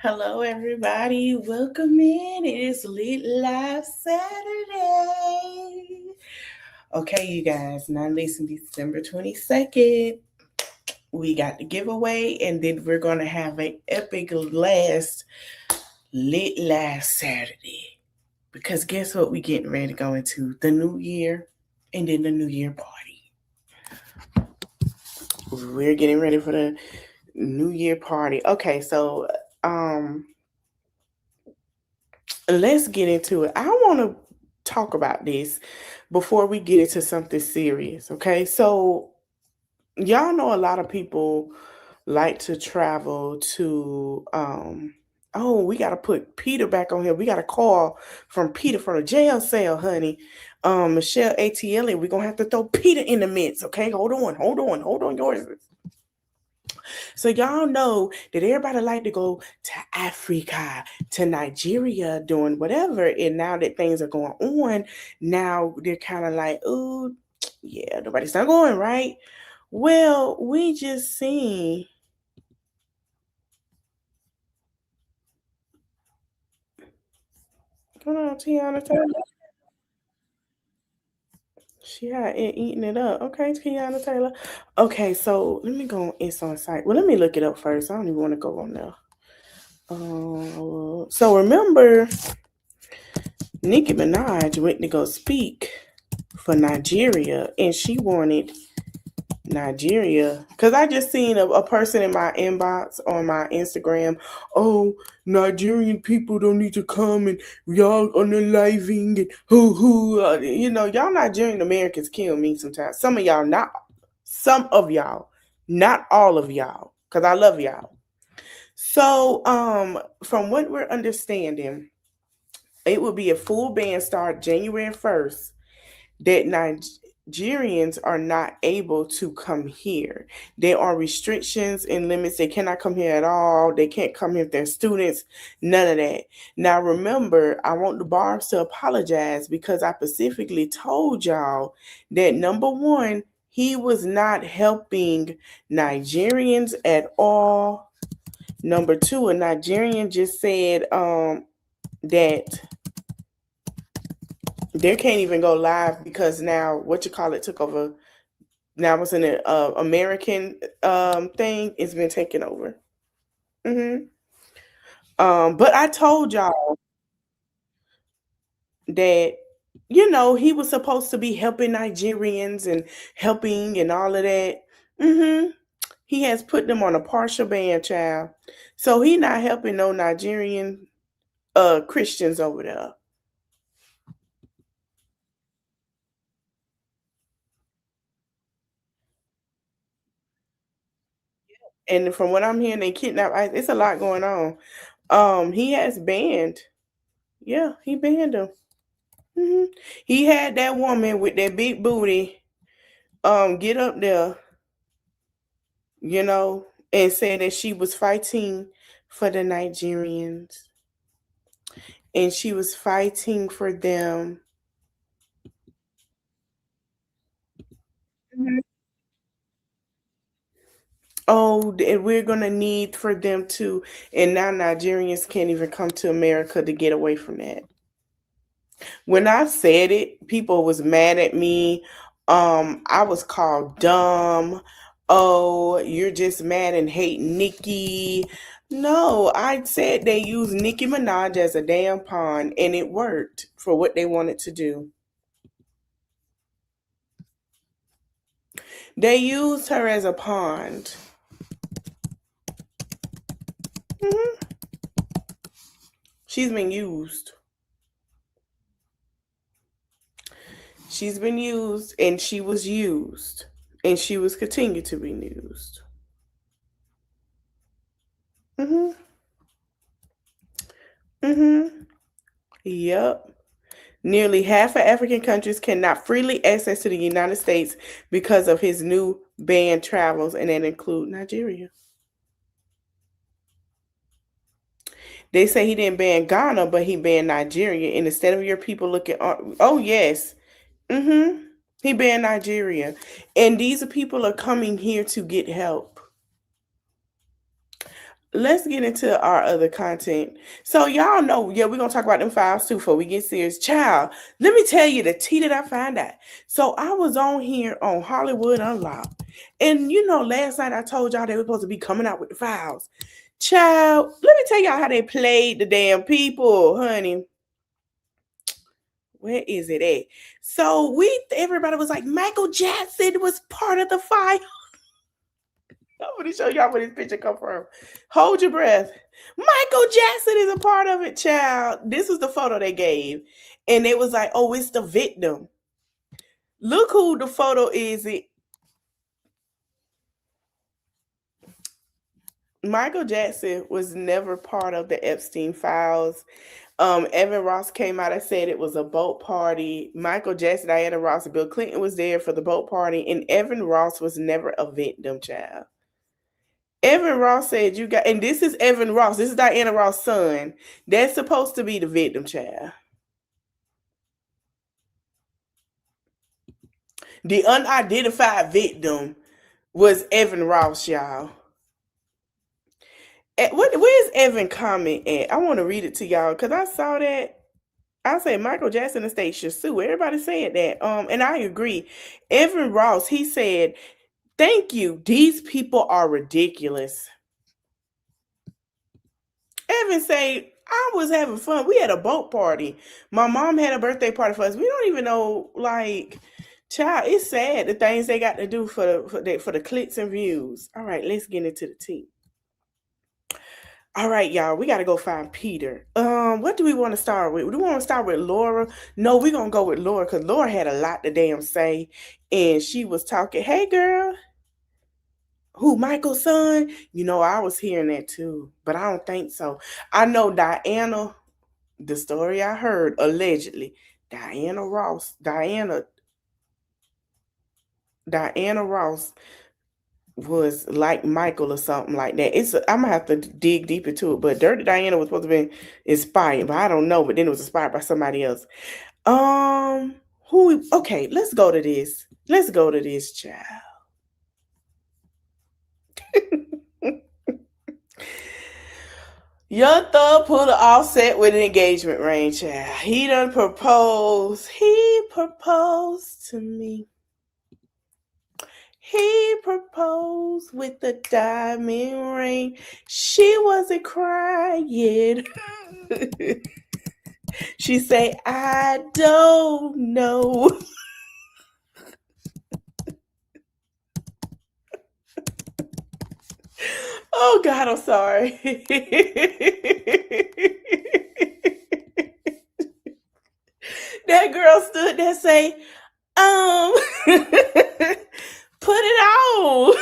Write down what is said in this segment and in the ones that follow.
Hello, everybody. Welcome in. It is Lit Live Saturday. Okay, you guys. Now, listen, December 22nd, we got the giveaway, and then we're going to have an epic last Lit Live Saturday. Because guess what? We getting ready to go into the new year and then the new year party. We're getting ready for the new year party. Okay, so let's get into it. I want to talk about this before we get into something serious. Okay, so y'all know a lot of people like to travel to oh, we got to put Peter back on here. We got a call from Peter from the jail cell, honey. Michelle ATL, we're gonna have to throw Peter in the mix. Okay, hold on yours. So y'all know that everybody like to go to Africa, to Nigeria, doing whatever. And now that things are going on, now they're kind of like, oh, yeah, nobody's not going, right? Well, we just seen. Hold on, Tiana Taylor. She had it eating it up. Okay, Tiana Taylor. Okay, so let me go on It's on site. Well, let me look it up first. I don't even want to go on there. So remember, Nicki Minaj went to go speak for Nigeria, and she wanted Nigeria because I just seen a person in my inbox on my Instagram. Oh, Nigerian people don't need to come and y'all unaliving and y'all Nigerian Americans kill me sometimes. Some of y'all, not all of y'all, because I love y'all. So, from what we're understanding, it will be a full ban start January 1st that Nigerians are not able to come here. There are restrictions and limits. They cannot come here at all. They can't come here if they're students, none of that. Now, remember, I want the Barbs to apologize because I specifically told y'all that number one, he was not helping Nigerians at all. Number two, a Nigerian just said that they can't even go live because now took over. Now it's an American thing. It's been taken over. hmm But I told y'all that he was supposed to be helping Nigerians and helping and all of that. He has put them on a partial ban, child. So he not helping no Nigerian Christians over there. And from what I'm hearing, they kidnap. It's a lot going on. He has banned. Yeah, he banned them. hmm He had that woman with that big booty get up there, and say that she was fighting for the Nigerians and she was fighting for them. Mhm. Oh, and we're gonna need for them to, and now Nigerians can't even come to America to get away from that. When I said it, people was mad at me. I was called dumb. Oh, you're just mad and hate Nicki. No, I said they used Nicki Minaj as a damn pawn, and it worked for what they wanted to do. They used her as a pawn. hmm She's been used. She's been used, and she was used, and she was continued to be used. hmm hmm Yep. Nearly half of African countries cannot freely access to the United States because of his new ban travels, and that include Nigeria. They say he didn't ban Ghana, but he banned Nigeria. And instead of your people looking, oh yes, mm-hmm. He banned Nigeria. And these people are coming here to get help. Let's get into our other content. So y'all know, yeah, we're gonna talk about them files too before we get serious. Child, let me tell you the tea that I found out. So I was on here on Hollywood Unlocked. And you know, last night I told y'all they were supposed to be coming out with the files. Child, let me tell y'all how they played the damn people, honey. Where is it at? So everybody was like, Michael Jackson was part of the file. I'm gonna show y'all where this picture come from. Hold your breath. Michael Jackson is a part of it, child. This is the photo they gave. And it was like, oh, it's the victim. Look who the photo is. Michael Jackson was never part of the Epstein files. Evan Ross came out and said it was a boat party. Michael Jackson, Diana Ross, and Bill Clinton was there for the boat party, and Evan Ross was never a victim, child. Evan Ross said you got, and this is Evan Ross. This is Diana Ross' son. That's supposed to be the victim, child. The unidentified victim was Evan Ross, y'all. Where's Evan comment at? I want to read it to y'all because I saw that. I say Michael Jackson estate should sue. Everybody said that. And I agree. Evan Ross, he said, "Thank you. These people are ridiculous." Evan say, "I was having fun. We had a boat party. My mom had a birthday party for us. We don't even know, like, child. It's sad the things they got to do for the clicks and views." All right, let's get into the tea. All right, y'all, we got to go find Peter. What do we want to start with? Do we want to start with Laura? No, we're going to go with Laura because Laura had a lot to damn say. And she was talking, hey, girl. Who, Michael's son? You know, I was hearing that too, but I don't think so. I know Diana, the story I heard, allegedly, Diana Ross was like Michael or something like that. I'm gonna have to dig deep into it. But Dirty Diana was supposed to be inspired, but I don't know. But then it was inspired by somebody else. Okay, let's go to this. Let's go to this, child. Young Thug pulled an Offset with an engagement ring, child. He done proposed. He proposed to me. He proposed with the diamond ring. She wasn't crying. She say, I don't know. Oh God, I'm sorry. That girl stood there say, put it on.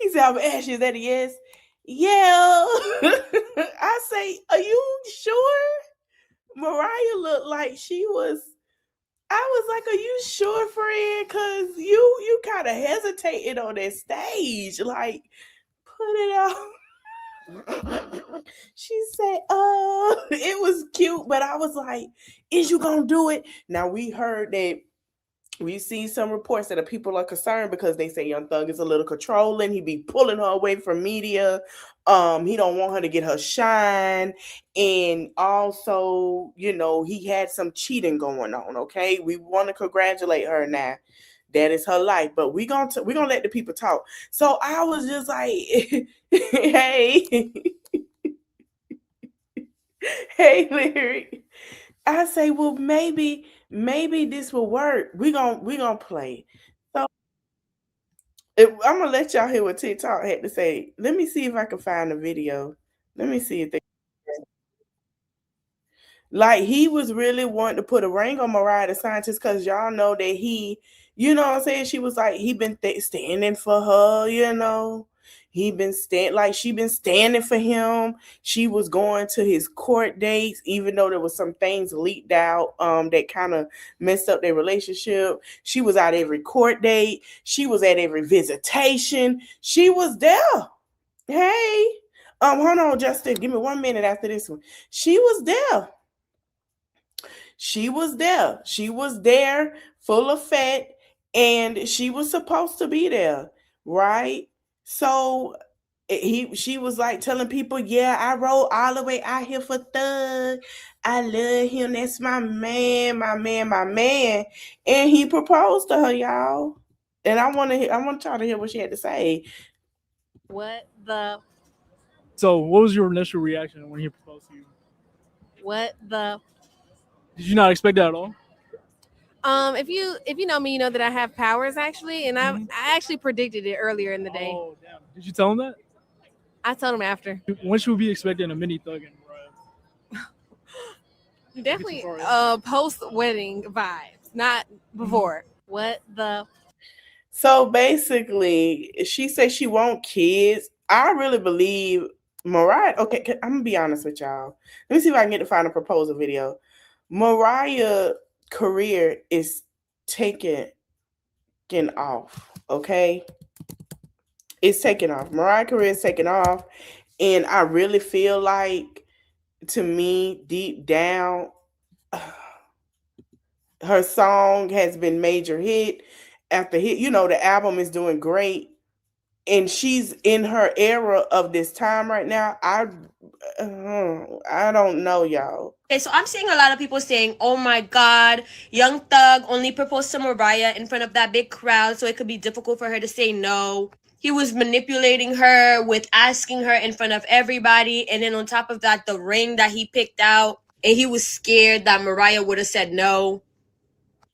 He said, I'm asking, is that a yes? Yeah. I say, are you sure? Mariah looked like she was. I was like, are you sure, friend? Cause you kind of hesitated on that stage. Like, put it on. She said, it was cute, but I was like, is you gonna do it? Now we heard that we've seen some reports that the people are concerned because they say Young Thug is a little controlling. He be pulling her away from media. He don't want her to get her shine. And also, you know, he had some cheating going on. Okay. We want to congratulate her now. That is her life. But we're gonna let the people talk. So I was just like, hey. Hey, Larry. I say, well, maybe this will work. We gonna play. So I'm gonna let y'all hear what TikTok had to say. Let me see if I can find the video. Let me see if they like he was really wanting to put a ring on Mariah the Scientist because y'all know that he, you know what I'm saying? She was like, he been standing for her, you know. He been she been standing for him. She was going to his court dates, even though there was some things leaked out that kind of messed up their relationship. She was at every court date. She was at every visitation. She was there. Hey, hold on, Justin. Give me 1 minute after this one. She was there. She was there. She was there, full of fat, and she was supposed to be there, right? So she was like telling people, yeah, I rode all the way out here for Thug. I love him. That's my man, my man, my man. And he proposed to her, y'all. And I want y'all to hear what she had to say. What the? So, what was your initial reaction when he proposed to you? What the? Did you not expect that at all? If you know me, you know that I have powers actually, and I actually predicted it earlier in the day. Oh, damn. Did you tell him that? I told him after. When should we be expecting a mini Thug and Mariah? Definitely post wedding vibes, not before. What the? So basically, she said she want kids. I really believe Mariah. Okay, I'm gonna be honest with y'all. Let me see if I can get to find a proposal video. Mariah career is taking off. Okay, it's taking off. Mariah career is taking off, and I really feel like, to me, deep down, her song has been major hit after hit. You know, the album is doing great, and she's in her era of this time right now. I don't know, y'all. Okay, so I'm seeing a lot of people saying, oh my God, Young Thug only proposed to Mariah in front of that big crowd, so it could be difficult for her to say no. He was manipulating her with asking her in front of everybody, and then on top of that, the ring that he picked out, and he was scared that Mariah would have said no.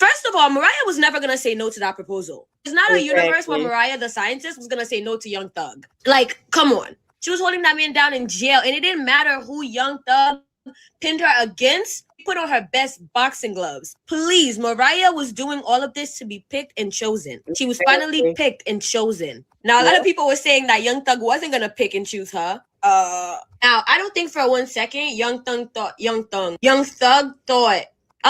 First of all, Mariah was never going to say no to that proposal. There's not a universe where Mariah, the scientist, was going to say no to Young Thug. Like, come on. She was holding that man down in jail, and it didn't matter who Young Thug pinned her against. Put on her best boxing gloves. Please, Mariah was doing all of this to be picked and chosen. She was finally picked and chosen. Now, a lot of people were saying that Young Thug wasn't going to pick and choose her. Now, I don't think for 1 second Young Thug thought I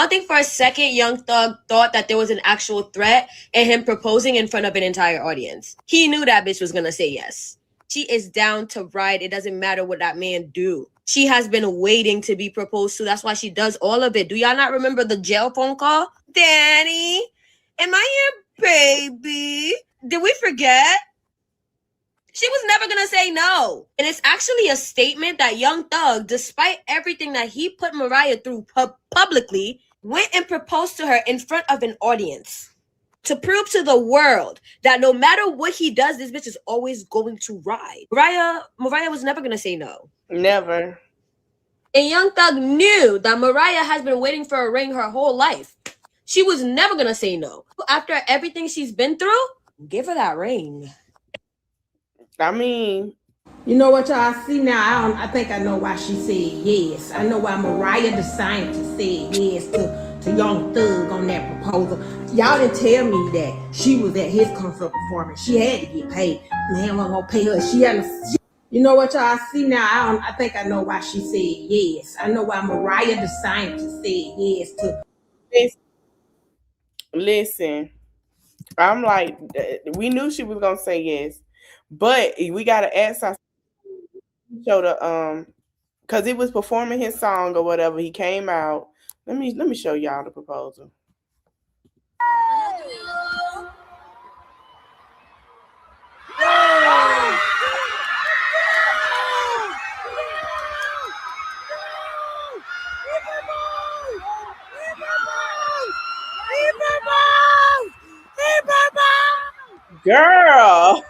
don't think for a second Young Thug thought that there was an actual threat in him proposing in front of an entire audience. He knew that bitch was gonna say yes. She is down to ride. It doesn't matter what that man do. She has been waiting to be proposed to. That's why she does all of it. Do y'all not remember the jail phone call? Danny, am I your baby? Did we forget? She was never going to say no. And it's actually a statement that Young Thug, despite everything that he put Mariah through publicly, went and proposed to her in front of an audience to prove to the world that no matter what he does, this bitch is always going to ride. Mariah was never going to say no. Never. And Young Thug knew that Mariah has been waiting for a ring her whole life. She was never going to say no. After everything she's been through, give her that ring. I mean, you know what y'all see now? I think I know why she said yes. I know why Mariah the scientist said yes to Young Thug on that proposal. Y'all didn't tell me that she was at his concert performance. She had to get paid. Man wasn't gonna pay her. You know what y'all see now? I think I know why she said yes. I know why Mariah the scientist said yes to. Listen, I'm like, we knew she was gonna say yes, but we gotta ask our show the because it was performing his song or whatever. He came out. Let me show y'all the proposal. Girl.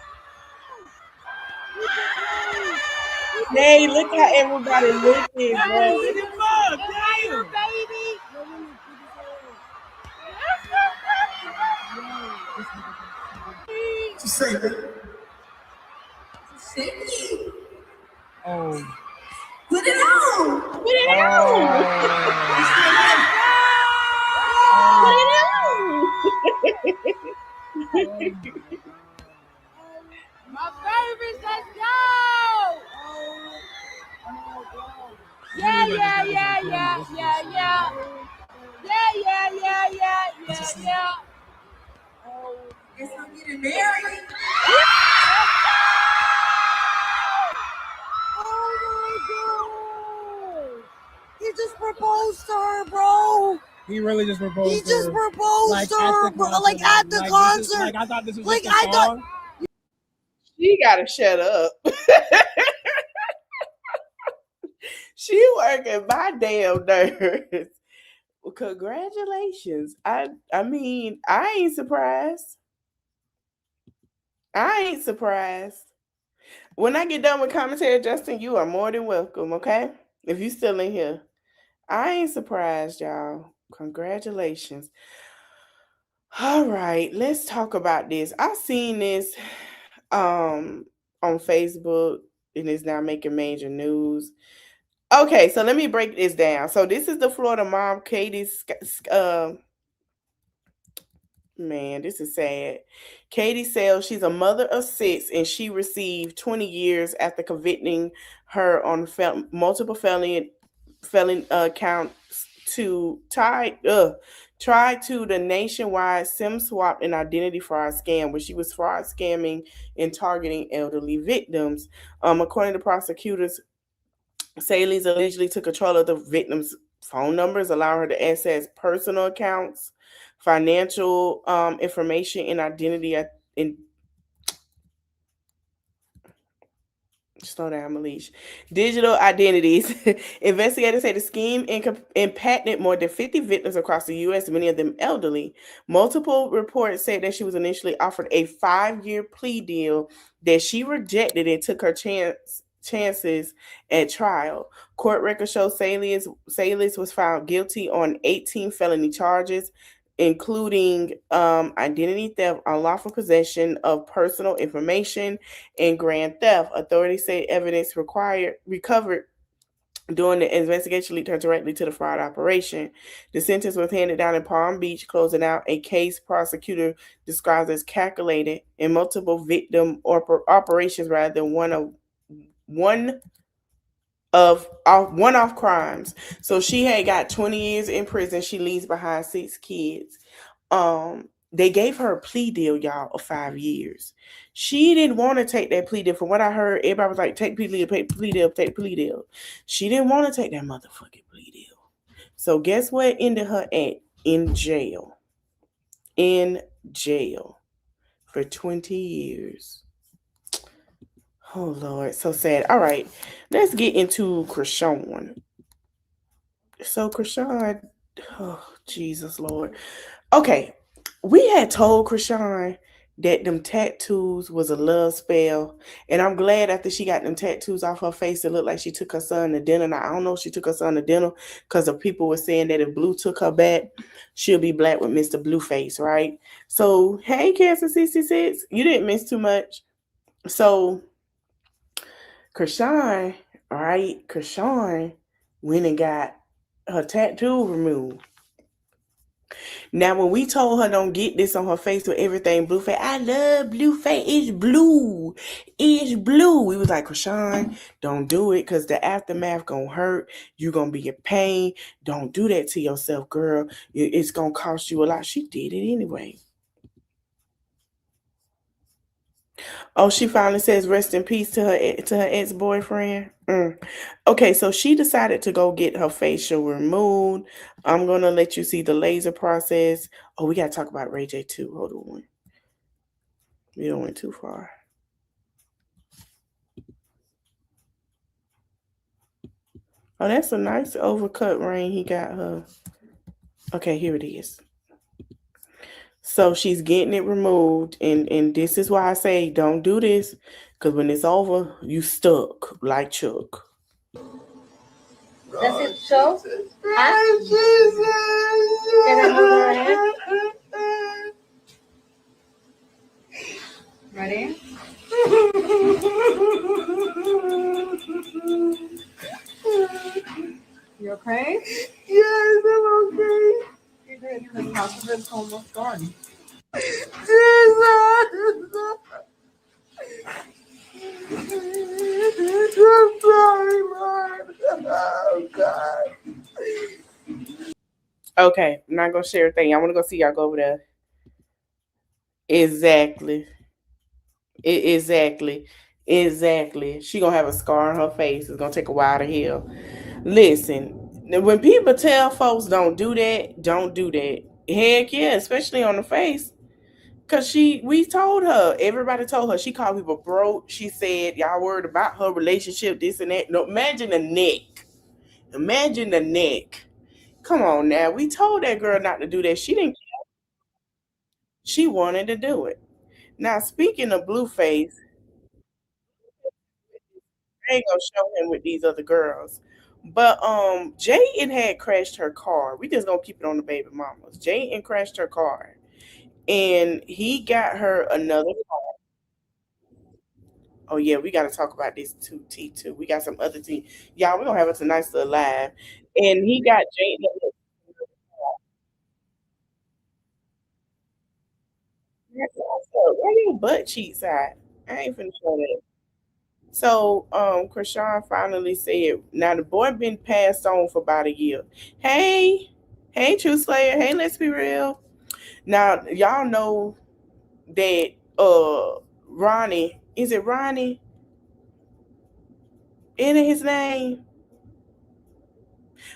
Hey, look how everybody looking, bro. She say that. Oh. Put it on. Put it on. My babies, let's go! Yeah. Guess I'm getting married. Oh my God! He just proposed to her, bro. He really just proposed. He just to her. proposed Like, to at her, the bro. concert. Like at the Like, concert. Like, I thought this was Like, just a I thought- song. She gotta shut up. She working my damn nerves. Well, congratulations. I mean, I ain't surprised. When I get done with commentary, Justin, you are more than welcome, okay? If you still in here. I ain't surprised, y'all. Congratulations. All right, let's talk about this. I seen this on Facebook, and it's now making major news. Okay, so let me break this down. So this is the Florida mom, Katie. Man, this is sad. Katie Sales, she's a mother of 6, and she received 20 years after convicting her on multiple felony counts to tied to the nationwide SIM swap and identity fraud scam, where she was fraud scamming and targeting elderly victims. According to prosecutors, Saley's allegedly took control of the victim's phone numbers, allowing her to access personal accounts, financial information, and identity. Slow down, Malish. Digital identities. Investigators say the scheme impacted more than 50 victims across the U.S., many of them elderly. Multiple reports say that she was initially offered a 5-year plea deal that she rejected and took her chances at trial. Court records show Salis was found guilty on 18 felony charges, including identity theft, unlawful possession of personal information, and grand theft. Authorities say evidence recovered during the investigation linked her directly to the fraud operation. The sentence was handed down in Palm Beach, closing out a case prosecutor describes as calculated in multiple victim operations rather than one-off crimes. So she had got 20 years in prison. She leaves behind 6 kids. They gave her a plea deal, y'all, of 5 years. She didn't want to take that plea deal. From what I heard, everybody was like, take plea deal, take plea deal, take plea deal. She didn't want to take that motherfucking plea deal. So guess what ended her at? In jail. In jail for 20 years. Oh, Lord, so sad. All right, let's get into Chrisean. So Chrisean, oh, Jesus, Lord. Okay, we had told Chrisean that them tattoos was a love spell, and I'm glad after she got them tattoos off her face, it looked like she took her son to dinner. Now, I don't know if she took her son to dinner because the people were saying that if Blue took her back, she'll be black with Mr. Blueface, right? So, hey, Cancer 66, you didn't miss too much. So, Chrisean went and got her tattoo removed. Now, when we told her don't get this on her face with everything Blueface, I love Blueface, it's blue. We was like, Chrisean, don't do it because the aftermath gonna hurt. You're gonna be in pain. Don't do that to yourself, girl. It's gonna cost you a lot. She did it anyway. Oh, she finally says rest in peace to her ex-boyfriend. Okay, so she decided to go get her facial removed. I'm going to let you see the laser process. Oh, we got to talk about Ray J too. Hold on. We don't went too far. Oh, that's a nice overcut ring he got her. Okay, here it is. So she's getting it removed, and this is why I say don't do this, because when it's over, you stuck like Chuck. Does it show? Huh? Can I move her hand? Ready? You okay? Yes, I'm okay. You're good. The house is almost gone. I'm sorry, Lord. Oh, God. Okay, I'm not going to share a thing. I want to go see y'all go over there. Exactly. Exactly. She going to have a scar on her face. It's going to take a while to heal. Listen, When people tell folks don't do that, don't do that. Heck yeah, especially on the face. Cause we told her, everybody told her, she called people broke. She said, y'all worried about her relationship, this and that. No, imagine the neck. Imagine the neck. Come on now. We told that girl not to do that. She didn't, she wanted to do it. Now, speaking of Blueface, I ain't gonna show him with these other girls. But Jayden had crashed her car. We just gonna keep it on the baby mamas. Jayden crashed her car. And he got her another. Oh yeah, we got to talk about this too, T2. We got some other tea. Y'all, we're gonna have us a nice little live. And he got Jane. Where your butt cheeks at? I ain't finna show that. So Krishan finally said, now the boy been passed on for about a year. Hey, hey, True Slayer, hey, let's be real. Now, y'all know that Ronnie, is it Ronnie? Isn't it his name?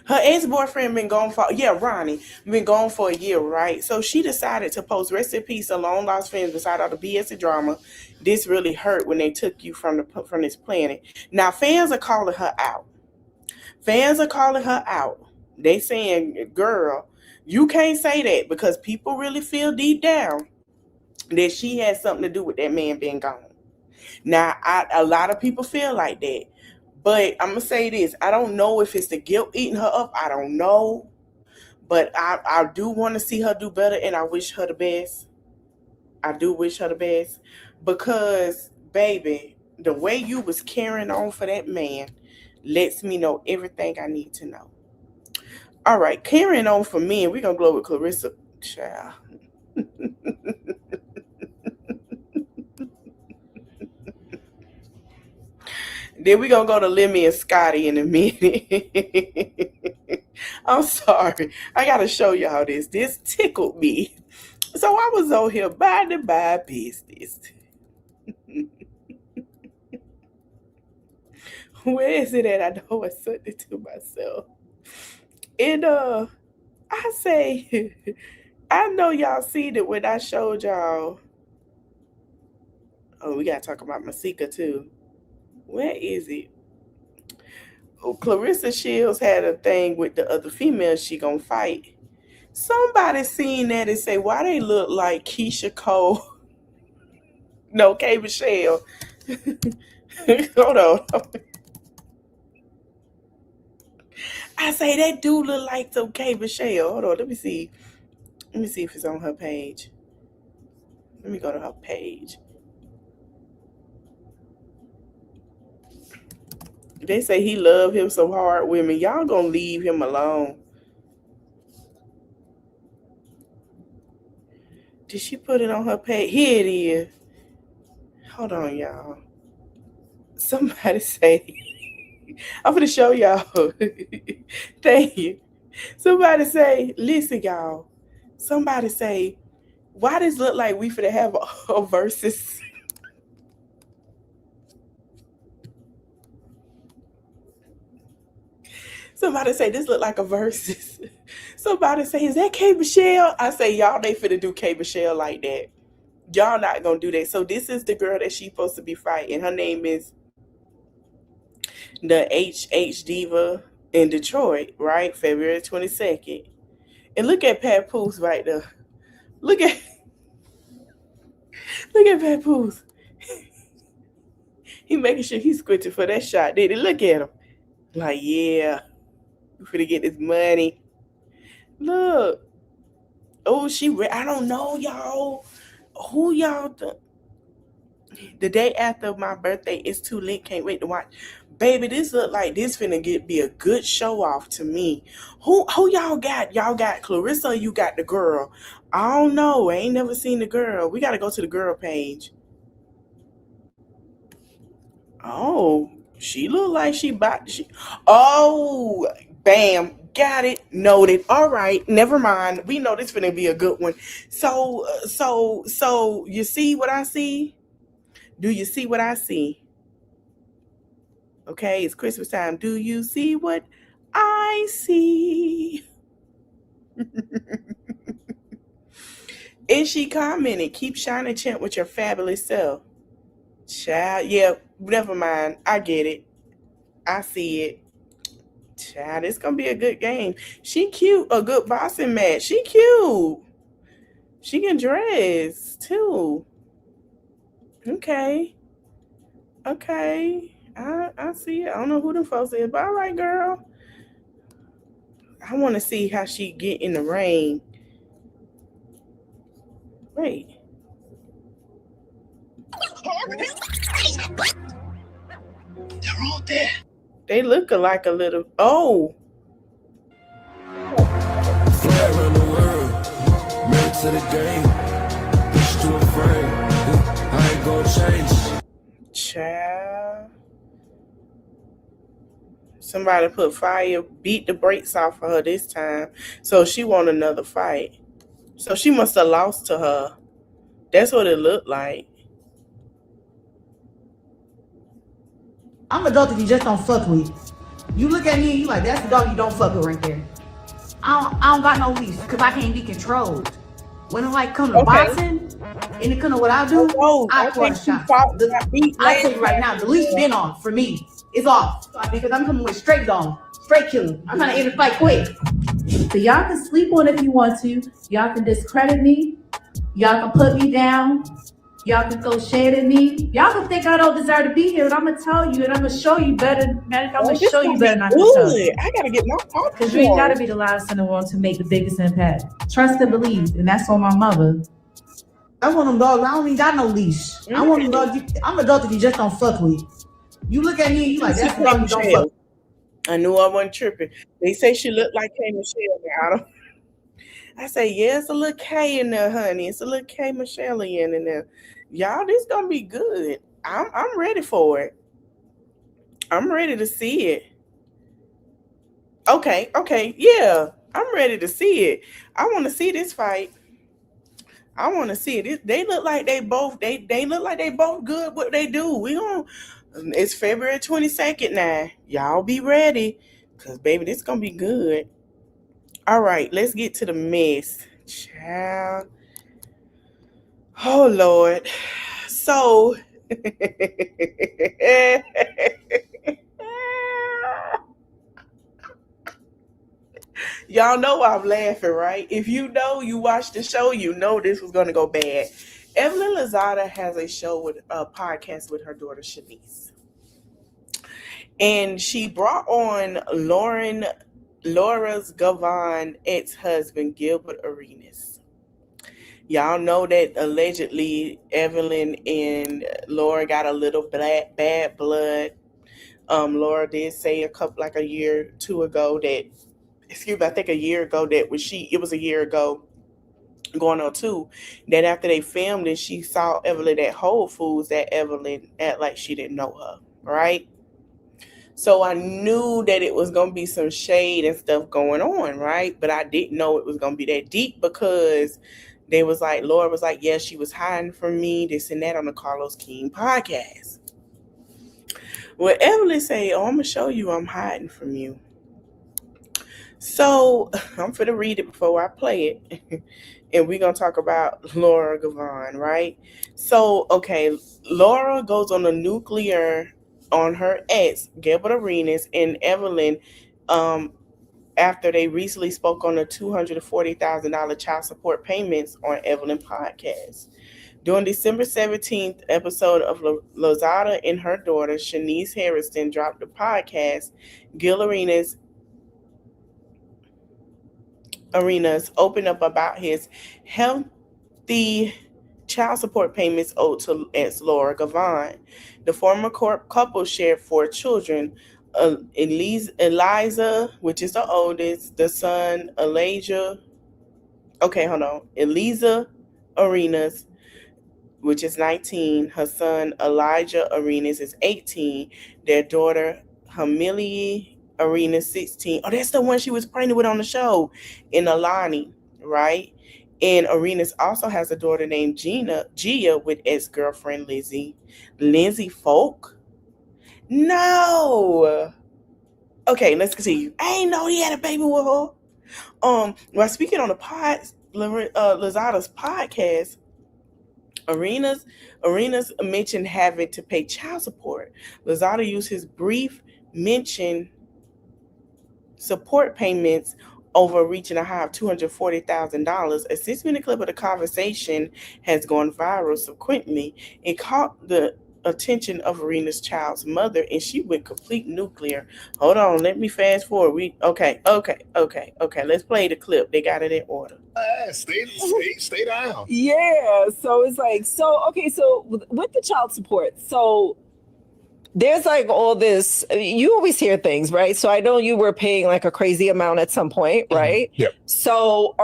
Her ex-boyfriend been gone for, yeah, Ronnie, been gone for a year, right? So she decided to post rest in peace, a long lost friend beside all the BS and drama. This really hurt when they took you from this planet. Now fans are calling her out. Fans are calling her out. They saying, girl, you can't say that because people really feel deep down that she had something to do with that man being gone. Now, a lot of people feel like that. But I'm going to say this. I don't know if it's the guilt eating her up. I don't know. But I do want to see her do better, and I wish her the best. I do wish her the best. Because, baby, the way you was carrying on for that man lets me know everything I need to know. All right, carrying on for me, and we're going to go with Clarissa. Child. Then we're going to go to Lemmy and Scotty in a minute. I'm sorry. I got to show y'all this. This tickled me. So I was on here by business. Where is it at? I know I sent it to myself. And I say, I know y'all seen it when I showed y'all. Oh, we got to talk about Masika too. Where is it? Oh, Clarissa Shields had a thing with the other females she gonna fight. Somebody seen that and say, why they look like Keisha Cole? No, K. Michelle. Hold on. I say that dude look like some K. Michelle. Hold on, let me see. Let me see if it's on her page. Let me go to her page. They say he love him some hard women. Y'all gonna leave him alone. Did she put it on her page? Here it is. Hold on, y'all. Somebody say, I'm gonna show y'all. Thank you. Somebody say, listen, y'all. Somebody say, why does it look like we finna have a versus? Somebody say this look like a versus. Somebody say, is that K. Michelle? I say, y'all, they finna do K. Michelle like that. Y'all not gonna do that. So this is the girl that she's supposed to be fighting. Her name is the HH Diva in Detroit, right? February 22nd. And look at Pat Poose right there. Look at Pat Poose. He making sure he's squinting for that shot, did he? Look at him. Like, yeah. We finna get this money. Look. Oh, I don't know, y'all. Who y'all the day after my birthday is too late. Can't wait to watch. Baby, this look like this finna be a good show off to me. Who y'all got? Y'all got Clarissa or you got the girl? I don't know. I ain't never seen the girl. We gotta go to the girl page. Oh, she look like she bought. Oh, bam. Got it. Noted. All right. Never mind. We know this finna be a good one. So you see what I see? Do you see what I see? Okay, it's Christmas time. Do you see what I see. And she commented, keep shining champ with your fabulous self. Child, yeah, never mind. I get it. I see it. Child, it's gonna be a good game. She cute. A good boxing match. She cute. She can dress too. Okay. Okay. I see it. I don't know who the folks is, but all right, girl. I want to see how she get in the ring. Wait. They're all dead. They look alike a little. Oh. Fly around the world, married to the game. Bitch too afraid. I ain't gonna change. Child. Somebody put fire, beat the brakes off of her this time. So she want another fight. So she must have lost to her. That's what it looked like. I'm a dog that you just don't fuck with. You look at me and you like, that's the dog you don't fuck with right there. I don't got no leash because I can't be controlled. When it like come to boxing and it come to what I do, I call a shot. I tell you right now, the leash been off for me. It's off because I'm coming with straight dog, straight killing. I'm trying to end the fight quick. So y'all can sleep on if you want to. Y'all can discredit me. Y'all can put me down. Y'all can throw shade at me. Y'all can think I don't deserve to be here, but I'm gonna tell you and I'm gonna show you better. Man, I'm gonna show you better not to tell you. I gotta get my popcorn. Because you ain't gotta be the loudest in the world to make the biggest impact. Trust and believe, and that's on my mother. I want them dogs. I don't even got no leash. I want them dogs. I'm a dog that you just don't fuck with. You look at me and you like, that's the dog you don't fuck with. I knew I wasn't tripping. They say she looked like K. Michelle now. I say, yeah, it's a little K in there, honey. It's a little K. Michelle in there. Y'all, this gonna be good. I'm ready for it. I'm ready to see it. Okay, yeah. I'm ready to see it. I want to see this fight. I want to see it. They look like they both look like they both good what they do. It's February 22nd now. Y'all be ready. Cause baby, this gonna be good. All right, let's get to the mess. Child. Oh Lord. So y'all know I'm laughing, right? If you know you watched the show, you know this was gonna go bad. Evelyn Lozada has a show with a podcast with her daughter Shanice. And she brought on Laura's Gavon ex-husband, Gilbert Arenas. Y'all know that allegedly Evelyn and Laura got a little bad blood. Laura did say a year or two ago that, I think a year ago it was a year ago, going on 2, that after they filmed it, she saw Evelyn at Whole Foods, that Evelyn act like she didn't know her, right? So I knew that it was going to be some shade and stuff going on, right? But I didn't know it was going to be that deep because Laura was like, yeah, she was hiding from me, this and that on the Carlos King podcast. Well, Evelyn say, oh, I'm going to show you I'm hiding from you. So I'm finna read it before I play it. And we're going to talk about Laura Gavon, right? So, okay, Laura goes on a nuclear on her ex, Gilbert Arenas, and Evelyn, after they recently spoke on the $240,000 child support payments on Evelyn podcast. During December 17th episode of Lozada and her daughter, Shanice Harrison, dropped the podcast, Gil Arenas opened up about his healthy child support payments owed to ex Laura Gavon. The former couple shared 4 children, Eliza, which is the oldest, the son, Eliza Arenas, which is 19. Her son, Elijah Arenas, is 18. Their daughter, Hamilia Arenas, 16. Oh, that's the one she was pregnant with on the show, in Alani, right? And Arenas also has a daughter named Gia, with ex-girlfriend Lindsay Folk. No. Okay, let's continue. I ain't know he had a baby with her. While speaking on the Lozada's podcast, Arenas mentioned having to pay child support. Lozada used his brief mention support payments over reaching a high of $240,000. A 6-minute clip of the conversation has gone viral. Subsequently, it caught the attention of Arena's child's mother, and she went complete nuclear. Hold on, let me fast forward. Okay. Let's play the clip. They got it in order. Stay down. Yeah. So it's like, so with the child support, so there's like all this, you always hear things, right? So I know you were paying like a crazy amount at some point, right? Yep. So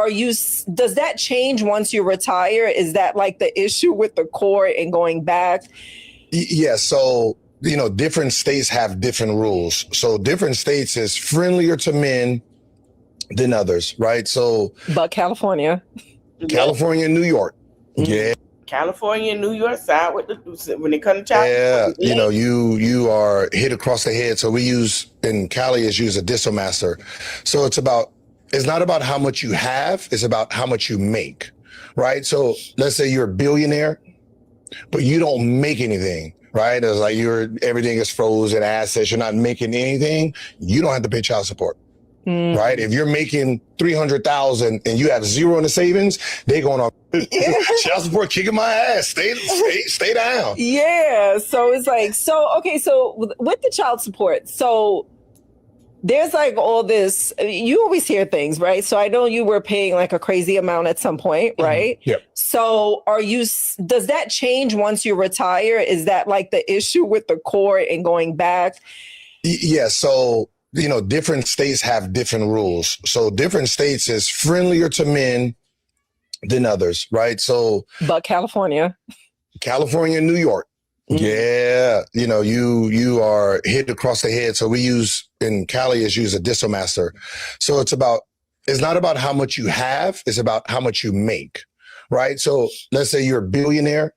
does that change once you retire? Is that like the issue with the court and going back? Yeah. So, different states have different rules. So different states is friendlier to men than others, right? So, But California and New York. Yeah. California and New York side when it comes to child support. Yeah, you are hit across the head. So we use in Cali is use a dissomaster. So it's not about how much you have, it's about how much you make, right? So let's say you're a billionaire, but you don't make anything, right? It's like everything is frozen assets, you're not making anything, you don't have to pay child support. Right? If you're making $300,000 and you have zero in the savings, they going on child support, kicking my ass. Stay down. Yeah. So it's like, so with the child support, so there's like all this, you always hear things, right? So I know you were paying like a crazy amount at some point, right? Yep. So does that change once you retire? Is that like the issue with the court and going back? Yeah. So, different states have different rules. So different states is friendlier to men than others, right? So, But California and New York. Yeah. You are hit across the head. So we use in Cali is use a dissomaster. So it's not about how much you have, it's about how much you make, right? So let's say you're a billionaire,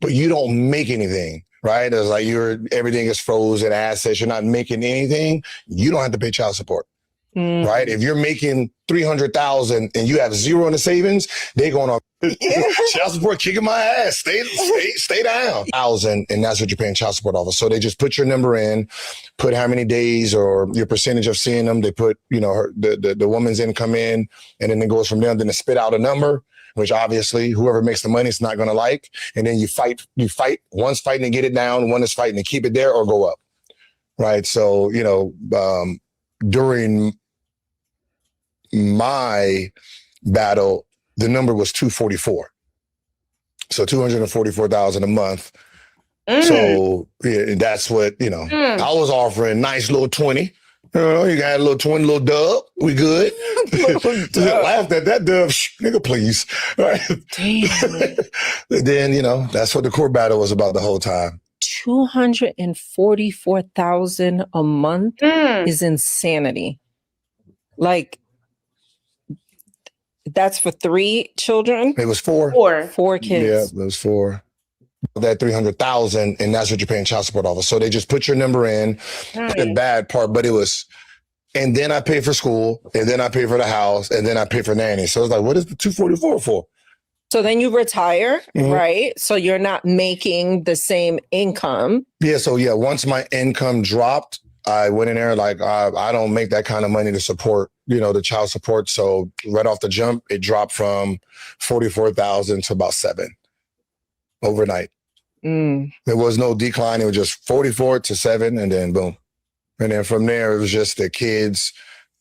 but you don't make anything. Right? It's like everything is frozen assets. You're not making anything. You don't have to pay child support. Right? If you're making $300,000 and you have zero in the savings, they going on child support, kicking my ass. Stay down. And that's what you're paying child support off of. So they just put your number in, put how many days or your percentage of seeing them. They put, the woman's income in, and then it goes from there. Then they spit out a number, which obviously whoever makes the money is not going to like. And then you fight. One's fighting to get it down. One is fighting to keep it there or go up. Right. So, during my battle, the number was 244. So 244,000 a month. So yeah, that's what, I was offering nice little 20. You got a little 20, little dub. We good. Laughed at that dub. Nigga, please. Right. Then, that's what the court battle was about the whole time. 244,000 a month is insanity. Like, that's for 3 children? It was 4. 4 kids. Yeah, it was 4. That 300,000, and that's what you're paying child support off of. So they just put your number in. The bad part, but it was, and then I pay for school, and then I pay for the house, and then I pay for nanny. So it's like, what is the 244 for? So then you retire, right? So you're not making the same income. Yeah. So yeah, once my income dropped, I went in there like, I don't make that kind of money to support, the child support. So right off the jump, it dropped from 44,000 to about 7 overnight. There was no decline. It was just 44 to 7 and then boom. And then from there, it was just the kids,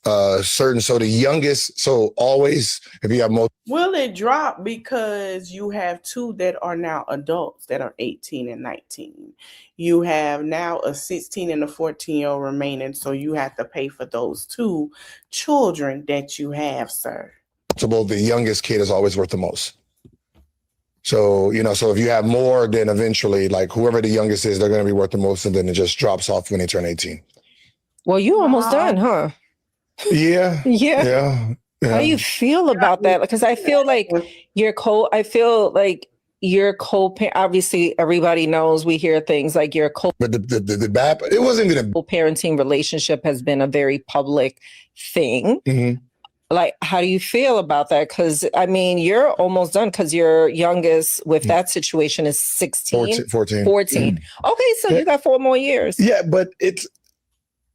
so the youngest, so always, if you have more. Will it drop because you have 2 that are now adults that are 18 and 19? You have now a 16 and a 14-year-old remaining, so you have to pay for those 2 children that you have, sir. So the youngest kid is always worth the most. So, so if you have more, then eventually, like whoever the youngest is, they're going to be worth the most, and then it just drops off when they turn 18. Well, you almost done, huh? Yeah. Yeah. How do you feel about that? Because I feel like I feel like your obviously everybody knows, we hear things like your But the BAP, it wasn't even co-parenting relationship has been a very public thing. Like, how do you feel about that? Because I mean, you're almost done because your youngest with that situation is 16, 14. Okay, so you got 4 more years. Yeah, but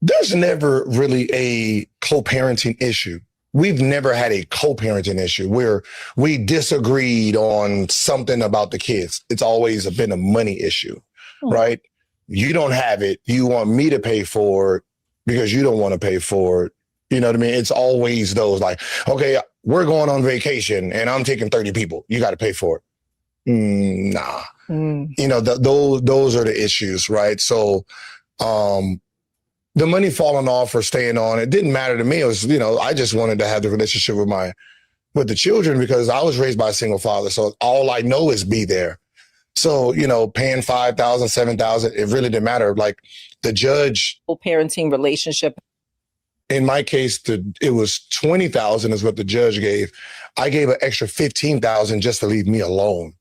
there's never really a co-parenting issue. We've never had a co-parenting issue where we disagreed on something about the kids. It's always been a money issue, right? You don't have it. You want me to pay for it because you don't want to pay for it. You know what I mean? It's always those like, okay, we're going on vacation and I'm taking 30 people. You got to pay for it. Nah. You know, those are the issues, right? So, the money falling off or staying on, it didn't matter to me. It was, you know, I just wanted to have the relationship with the children because I was raised by a single father. So all I know is be there. So, you know, paying $5,000, $7,000, it really didn't matter. Like the judge. Parenting relationship. In my case, it was $20,000 is what the judge gave. I gave an extra $15,000 just to leave me alone.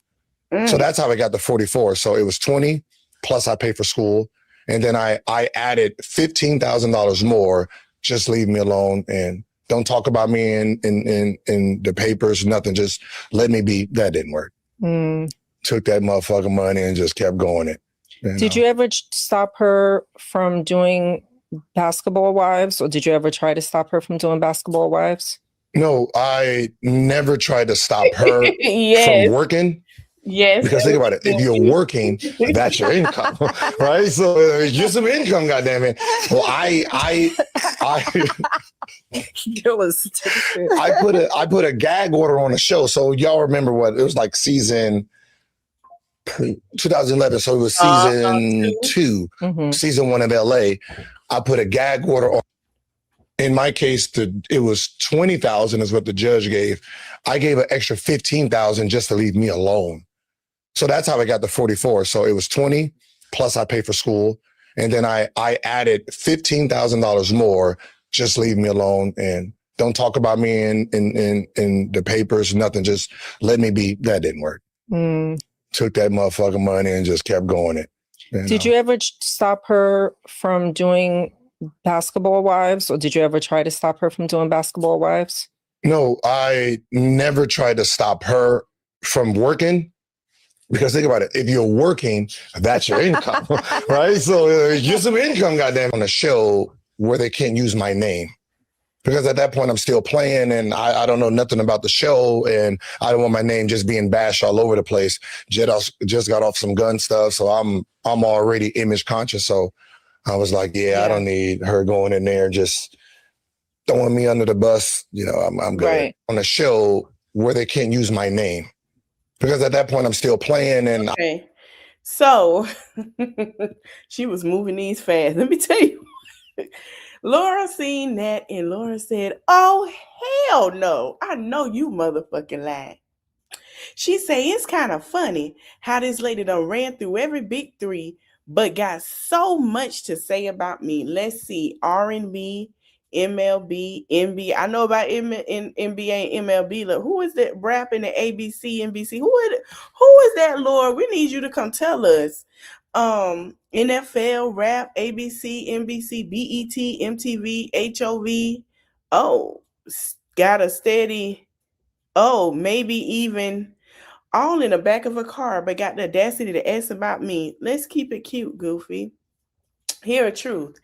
So that's how I got the 44. So it was 20 plus I pay for school. And then I added $15,000 more, just leave me alone and don't talk about me in the papers, nothing. Just let me be. That didn't work. Took that motherfucking money and just kept going it. Did you ever stop her from doing Basketball Wives, or did you ever try to stop her from doing Basketball Wives? No, I never tried to stop her from working. Yes. Because think about it. If you're working, that's your income, right? So it's just some income, goddammit. Well, I put a gag order on the show. So y'all remember what it was like season 2011. So it was season 2, season 1 of LA. I put a gag order on. In my case, it was $20,000 is what the judge gave. I gave an extra $15,000 just to leave me alone. So that's how I got the 44. So it was 20 plus I pay for school. And then I added $15,000 more, just leave me alone and don't talk about me in the papers, nothing. Just let me be. That didn't work. Took that motherfucking money and just kept going it. Did you ever stop her from doing Basketball Wives, or did you ever try to stop her from doing Basketball Wives? No, I never tried to stop her from working. Because think about it, if you're working, that's your income, right? So it's just some income, goddamn, on a show where they can't use my name. Because at that point, I'm still playing and I don't know nothing about the show and I don't want my name just being bashed all over the place. Just got off some gun stuff, so I'm already image conscious. So I was like, I don't need her going in there just throwing me under the bus. You know, I'm good. Right. On a show where they can't use my name. Because at that point, I'm still playing. And okay. So she was moving these fast. Let me tell you. Laura seen that and Laura said, oh, hell no. I know you motherfucking lied. She said, it's kind of funny how this lady done ran through every big 3, but got so much to say about me. Let's see. R&B, MLB, NBA. I know about NBA and MLB. Look, who is that rapping the ABC, NBC? Who is that, Lord? We need you to come tell us. NFL, rap, ABC, NBC, BET, MTV, HOV. Oh, got a steady. Oh, maybe even all in the back of a car, but got the audacity to ask about me. Let's keep it cute, Goofy. Hear a truth.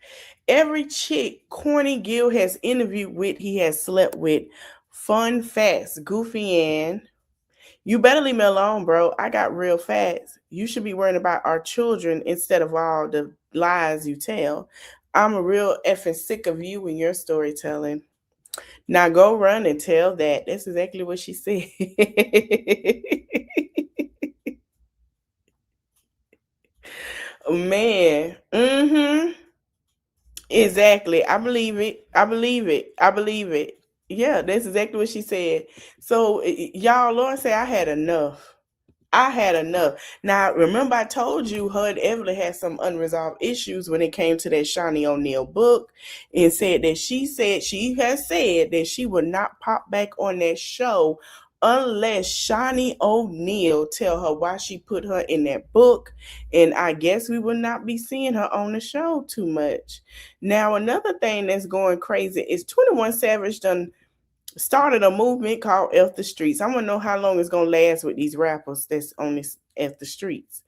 Every chick Corny Gill has interviewed with, he has slept with. Fun facts, Goofy Ann. You better leave me alone, bro. I got real facts. You should be worrying about our children instead of all the lies you tell. I'm a real effing sick of you and your storytelling. Now go run and tell that. That's exactly what she said. Man. Exactly. I believe it. Yeah, that's exactly what she said. So y'all, Lauren said I had enough. Now, remember I told you her and Evelyn had some unresolved issues when it came to that Shaunie O'Neal book, and said that she has said that she would not pop back on that show unless Shawnee O'Neal tell her why she put her in that book. And I guess we will not be seeing her on the show too much. Now, another thing that's going crazy is 21 Savage done started a movement called F the Streets. I want to know how long it's going to last with these rappers that's on this F the Streets.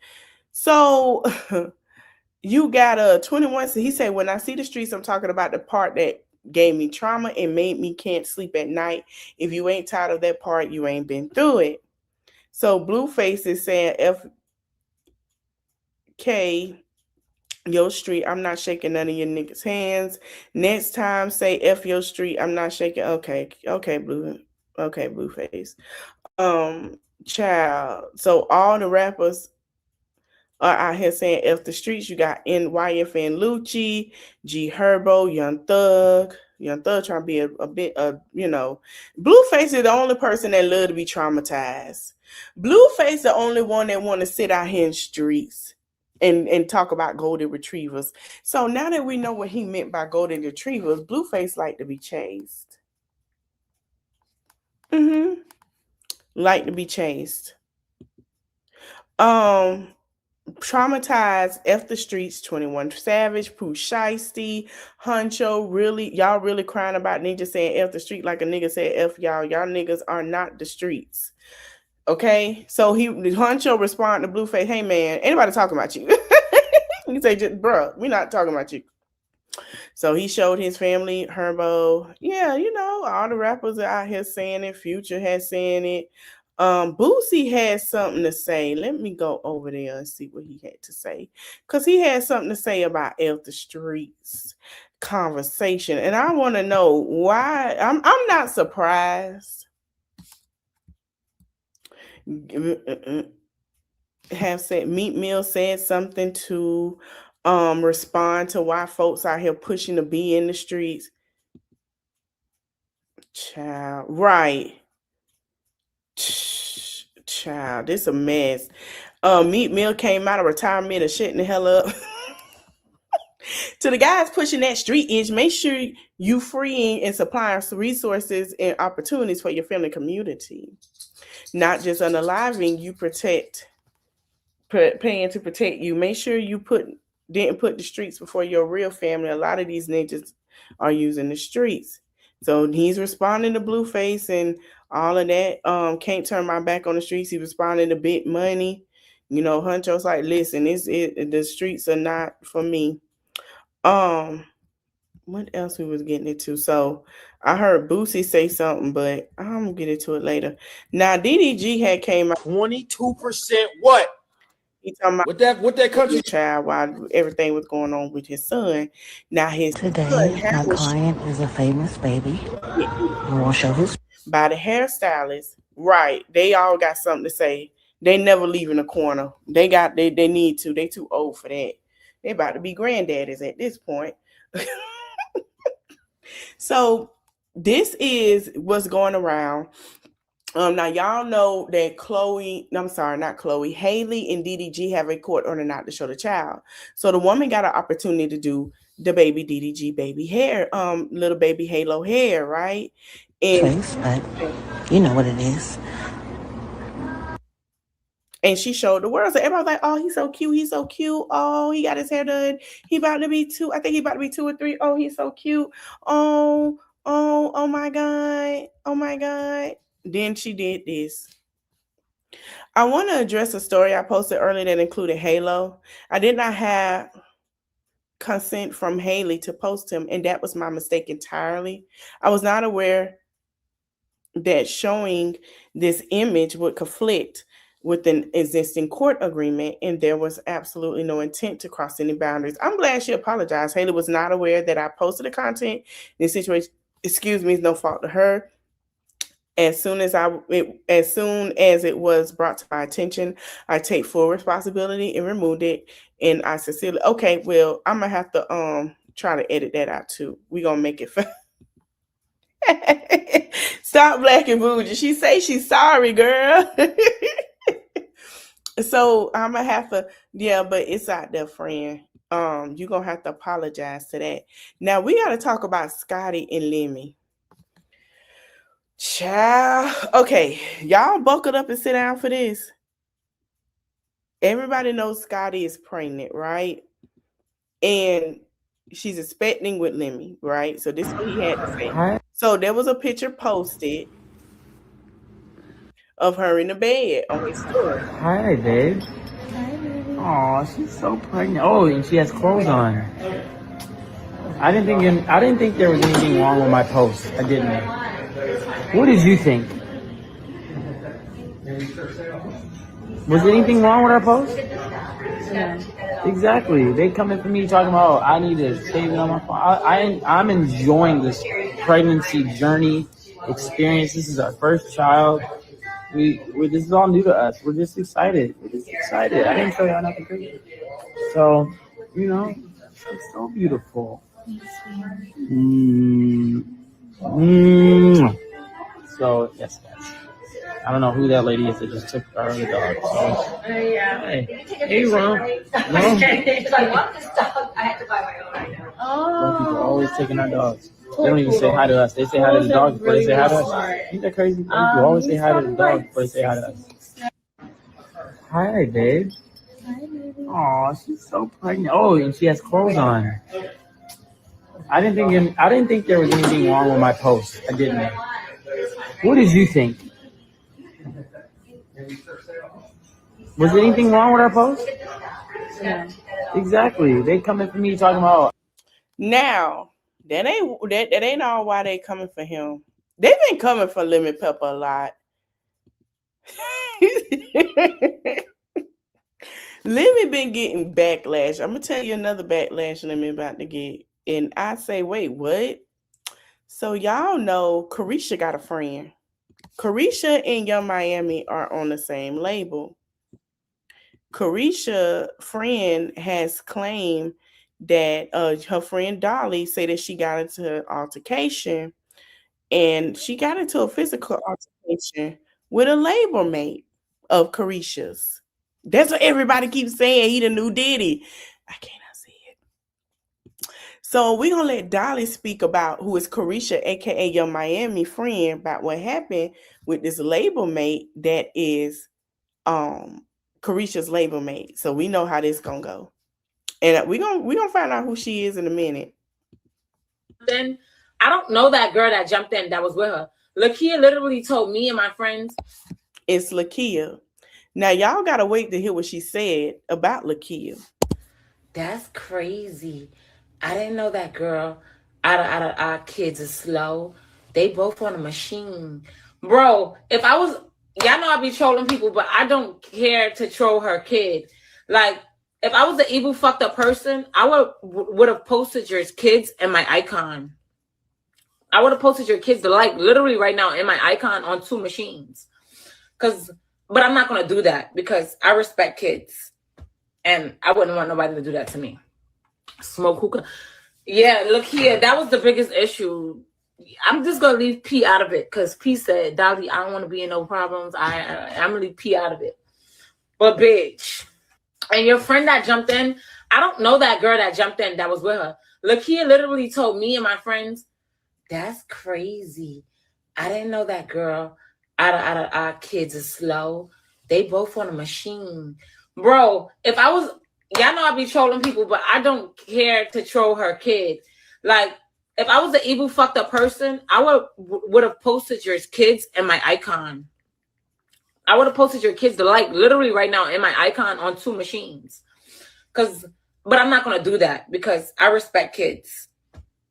So you got a 21. So he said, when I see the streets, I'm talking about the part that gave me trauma and made me can't sleep at night. If you ain't tired of that part, you ain't been through it. So Blueface is saying, FK, your street, I'm not shaking none of your niggas' hands. Next time, say F your street, I'm not shaking. Okay, Blueface. Child. So all the rappers are out here saying F the streets. You got NYFN Lucci, G Herbo, Young Thug. Young Thug trying to be a bit Blueface is the only person that love to be traumatized. Blueface the only one that want to sit out here in the streets and talk about golden retrievers. So now that we know what he meant by golden retrievers, Blueface like to be chased. Like to be chased. Traumatized, F the Streets, 21 Savage, Pooh Shiesty, Huncho. Really, y'all really crying about Ninja saying F the street like a nigga said F y'all. Y'all niggas are not the streets. Okay, so Huncho responded to Blueface, hey man, anybody talking about you? He say, bruh, we're not talking about you. So he showed his family, Herbo. Yeah, all the rappers are out here saying it. Future has saying it. Boosie had something to say. Let me go over there and see what he had to say. Because he had something to say about F the Streets conversation. And I want to know why. I'm not surprised. Have said Meat Mill said something to respond to why folks out here pushing to be in the streets. Child, right. Child, this a mess. Meat Mill came out of retirement and shutting the hell up. To the guys pushing that street edge, make sure you freeing and supplying resources and opportunities for your family community. Not just unaliving, you paying to protect you. Make sure you didn't put the streets before your real family. A lot of these ninjas are using the streets. So he's responding to Blueface and all of that. Can't turn my back on the streets. He responded to Big Money. Huncho's like, listen, the streets are not for me. What else we was getting into? So I heard Boosie say something, but I'm gonna get into it later. Now DDG had came out 22% what? He talking about what that country child while everything was going on with his son. Now his Today, my client is a famous baby who will show his by the hairstylist. Right. They all got something to say. They never leave in a corner. They need to. They too old for that. They about to be granddaddies at this point. So this is what's going around. Now y'all know that Hailey and DDG have a court order not to show the child. So the woman got an opportunity to do the baby DDG baby hair, little baby Halo hair, right? And face, but you know what it is. And she showed the world. So everybody was like, oh, he's so cute. He's so cute. Oh, he got his hair done. He about to be 2. I think he about to be 2 or 3. Oh, he's so cute. Oh my God. Oh my God. Then she did this. I want to address a story I posted earlier that included Halo. I did not have consent from Hailey to post him, and that was my mistake entirely. I was not aware that showing this image would conflict with an existing court agreement, and there was absolutely no intent to cross any boundaries. I'm glad she apologized. Hailey was not aware that I posted the content. This situation, excuse me, is no fault to her. As soon as it was brought to my attention, I take full responsibility and removed it. And I sincerely, okay, well, I'm gonna have to try to edit that out too. We're gonna make it fun. Stop Black and Bougie. She say she's sorry, girl. So I'm gonna have to, but it's out there, friend. You're gonna have to apologize to that. Now we gotta talk about Scotty and Lemmy. Child. Okay, y'all buckle up and sit down for this. Everybody knows Scotty is pregnant, right? And she's expecting with Lemmy, right? So this is what he had to say. So there was a picture posted of her in the bed on his story. Hi, babe. Oh, she's so pregnant. Oh, and she has clothes on. I didn't think there was anything wrong with my post. I didn't. What did you think? Was anything wrong with our post? Yeah. Exactly. They coming for me talking about, oh, I need to save it on my phone. I'm enjoying this pregnancy journey experience. This is our first child. This is all new to us. We're just excited. I didn't show y'all nothing crazy. So, it's so beautiful. So, yes, guys. I don't know who that lady is that just took our other dog. So, hey, Ron. It's like, what this dog? I had to buy my own right now. Black people are always taking our dogs. They don't even say hi to us. They say hi to the dog before they say hi to us. Ain't that crazy? Black people always say hi to the dog before they say hi to us. Hi, babe. Oh, she's so pregnant. Oh, and she has clothes on. I didn't think there was anything wrong with my post. I didn't. What did you think? Was anything wrong with our post? Yeah. Exactly. They coming for me talking about. Now, that ain't all why they coming for him. They've been coming for Lemon Pepper a lot. Lemon been getting backlash. I'm gonna tell you another backlash Lemon about to get. And I say, wait, what? So y'all know Carisha got a friend. Carisha and Young Miami are on the same label. Carisha's friend has claimed that her friend Dolly said that she got into an altercation, and she got into a physical altercation with a label mate of Carisha's. That's what everybody keeps saying. He the new Diddy. I cannot see it. So we're going to let Dolly speak about who is Carisha, a.k.a. Young Miami friend, about what happened with this label mate that is Carisha's label mate. So we know how this going to go. And we're gonna find out who she is in a minute. Then I don't know that girl that jumped in that was with her. Lakia literally told me and my friends. It's Lakia. Now y'all gotta wait to hear what she said about Lakia. That's crazy. I didn't know that girl. Out of our kids is slow. They both on a machine. Bro, if I was, y'all know I be trolling people, but I don't care to troll her kid. Like, if I was an evil fucked up person, I would have posted your kids and my icon. I would have posted your kids literally right now in my icon on 2 machines. But I'm not gonna do that because I respect kids, and I wouldn't want nobody to do that to me. Smoke hookah. Yeah, look here. That was the biggest issue. I'm just gonna leave P out of it because P said, "Dolly, I don't want to be in no problems. I'm gonna leave P out of it." But bitch. And your friend that jumped in, I don't know that girl that jumped in that was with her. Lakia literally told me and my friends. That's crazy. I didn't know that girl. Out of our kids is slow. They both on a machine. Bro, if I was, y'all know I be trolling people, but I don't care to troll her kid. Like, if I was an evil fucked up person, I would have posted your kids and my icon. I would have posted your kids literally right now in my icon on 2 machines. But I'm not going to do that because I respect kids.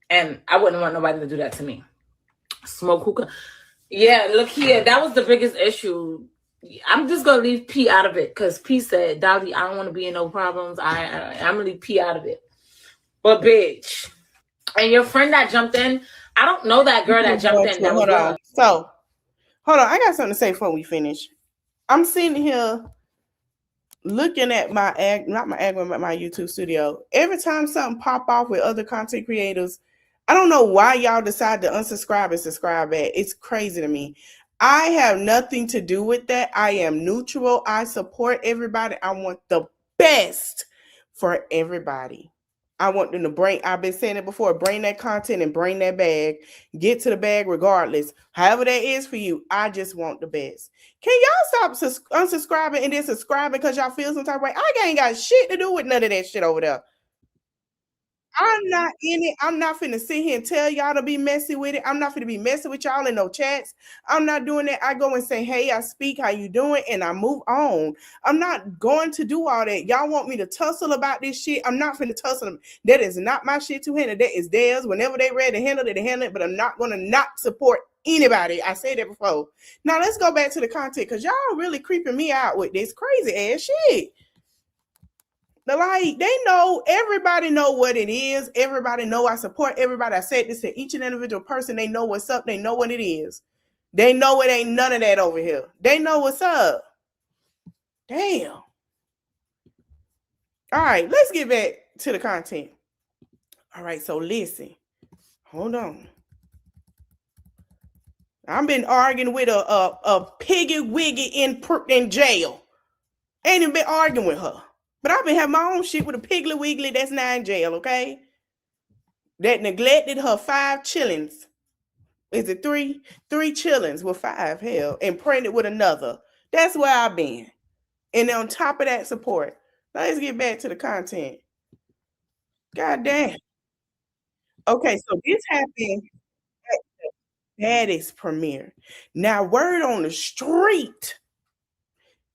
And I wouldn't want nobody to do that to me. Smoke hookah. Yeah, look here. That was the biggest issue. I'm just going to leave P out of it because P said, "Dolly, I don't want to be in no problems. I'm going to leave P out of it." But bitch. And your friend that jumped in, I don't know that girl that jumped in. That was with her. So, hold on. I got something to say before we finish. I'm sitting here looking at my YouTube studio. Every time something pop off with other content creators, I don't know why y'all decide to unsubscribe and subscribe back. It's crazy to me. I have nothing to do with that. I am neutral. I support everybody. I want the best for everybody. I want them to bring, I've been saying it before, bring that content and bring that bag. Get to the bag regardless. However that is for you, I just want the best. Can y'all stop unsubscribing and then subscribing because y'all feel some type of way? I ain't got shit to do with none of that shit over there. I'm not in it. I'm not finna sit here and tell y'all to be messy with it. I'm not finna be messing with y'all in no chats. I'm not doing that. I go and say, hey, I speak, how you doing? And I move on. I'm not going to do all that. Y'all want me to tussle about this shit? I'm not finna tussle them. That is not my shit to handle. That is theirs. Whenever they ready to handle it, they handle it. But I'm not gonna not support anybody. I said that before. Now let's go back to the content because y'all really creeping me out with this crazy ass shit. Like, they know, everybody know what it is. Everybody know I support everybody. I said this to each and individual person. They know what's up. They know what it is. They know it ain't none of that over here. They know what's up. Damn. All right, let's get back to the content. All right, so listen. Hold on. I've been arguing with a piggy wiggy in jail. Ain't even been arguing with her. But I've been having my own shit with a piggly wiggly that's now in jail, okay? That neglected her 5 chillings. Is it 3? 3 chillings with 5, hell, and pregnant with another. That's where I've been. And on top of that support. Now let's get back to the content. God damn. Okay, so this happened at the Baddies premiere. Now, word on the street